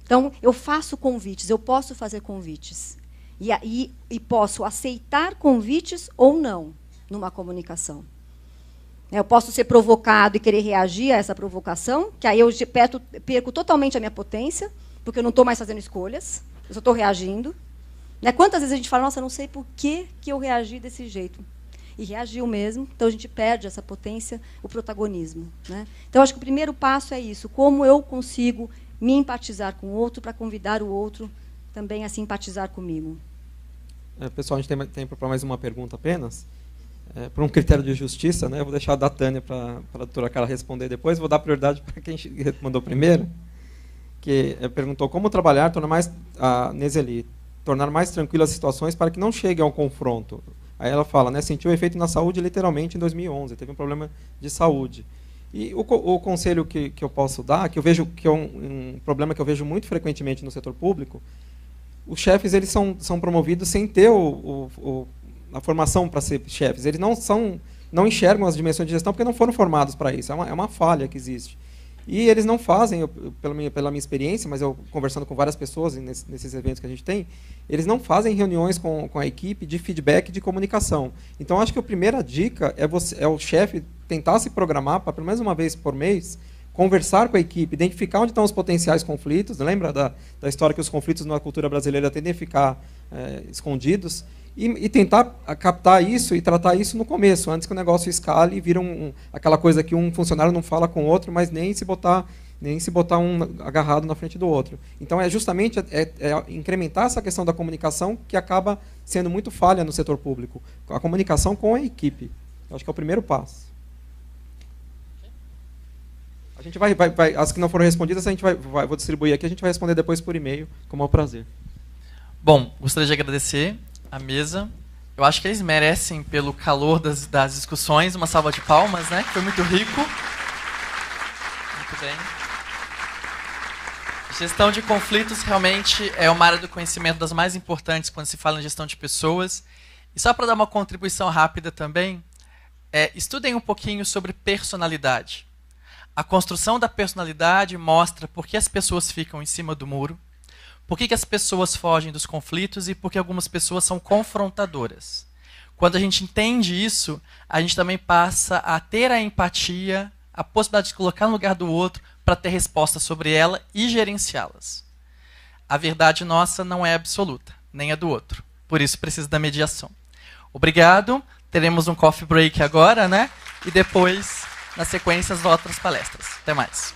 Então, eu faço convites, eu posso fazer convites. E posso aceitar convites ou não numa comunicação. Eu posso ser provocado e querer reagir a essa provocação, que aí eu perco totalmente a minha potência, porque eu não estou mais fazendo escolhas, eu só estou reagindo. Né? Quantas vezes a gente fala, nossa, não sei por que eu reagi desse jeito. E reagiu mesmo, então a gente perde essa potência, o protagonismo. Né? Então, acho que o primeiro passo é isso, como eu consigo me empatizar com o outro para convidar o outro também a se empatizar comigo. Pessoal, a gente tem tempo para mais uma pergunta apenas. Por um critério de justiça, né, eu vou deixar da Tânia para a doutora Carla responder depois, vou dar prioridade para quem mandou primeiro, que perguntou como trabalhar, tornar mais tranquilas as situações para que não chegue ao confronto. Aí ela fala, né, sentiu efeito na saúde literalmente em 2011, teve um problema de saúde. E o conselho que eu posso dar, que eu vejo que é um problema que eu vejo muito frequentemente no setor público, os chefes eles são promovidos sem ter a formação para ser chefes. Eles não enxergam as dimensões de gestão porque não foram formados para isso. É uma falha que existe. E eles não fazem, pela minha experiência, mas eu conversando com várias pessoas nesses eventos que a gente tem, eles não fazem reuniões com a equipe de feedback e de comunicação. Então, acho que a primeira dica é o chefe tentar se programar para, pelo menos uma vez por mês, conversar com a equipe, identificar onde estão os potenciais conflitos. Lembra da história que os conflitos na cultura brasileira tendem a ficar escondidos? E tentar captar isso e tratar isso no começo, antes que o negócio escale e vira aquela coisa que um funcionário não fala com o outro, mas nem se botar um agarrado na frente do outro. Então, é justamente incrementar essa questão da comunicação que acaba sendo muito falha no setor público. A comunicação com a equipe. Eu acho que é o primeiro passo. A gente vai as que não foram respondidas, vou distribuir aqui, a gente vai responder depois por e-mail, com o maior prazer. Bom, gostaria de agradecer a mesa. Eu acho que eles merecem, pelo calor das discussões, uma salva de palmas, né? Que foi muito rico. Muito bem. Gestão de conflitos realmente é uma área do conhecimento das mais importantes quando se fala em gestão de pessoas. E só para dar uma contribuição rápida também, estudem um pouquinho sobre personalidade. A construção da personalidade mostra por que as pessoas ficam em cima do muro, por que as pessoas fogem dos conflitos e por que algumas pessoas são confrontadoras. Quando a gente entende isso, a gente também passa a ter a empatia a possibilidade de colocar no lugar do outro para ter resposta sobre ela e gerenciá-las. A verdade nossa não é absoluta, nem a do outro. Por isso precisa da mediação. Obrigado. Teremos um coffee break agora, né? E depois, na sequência, as outras palestras. Até mais.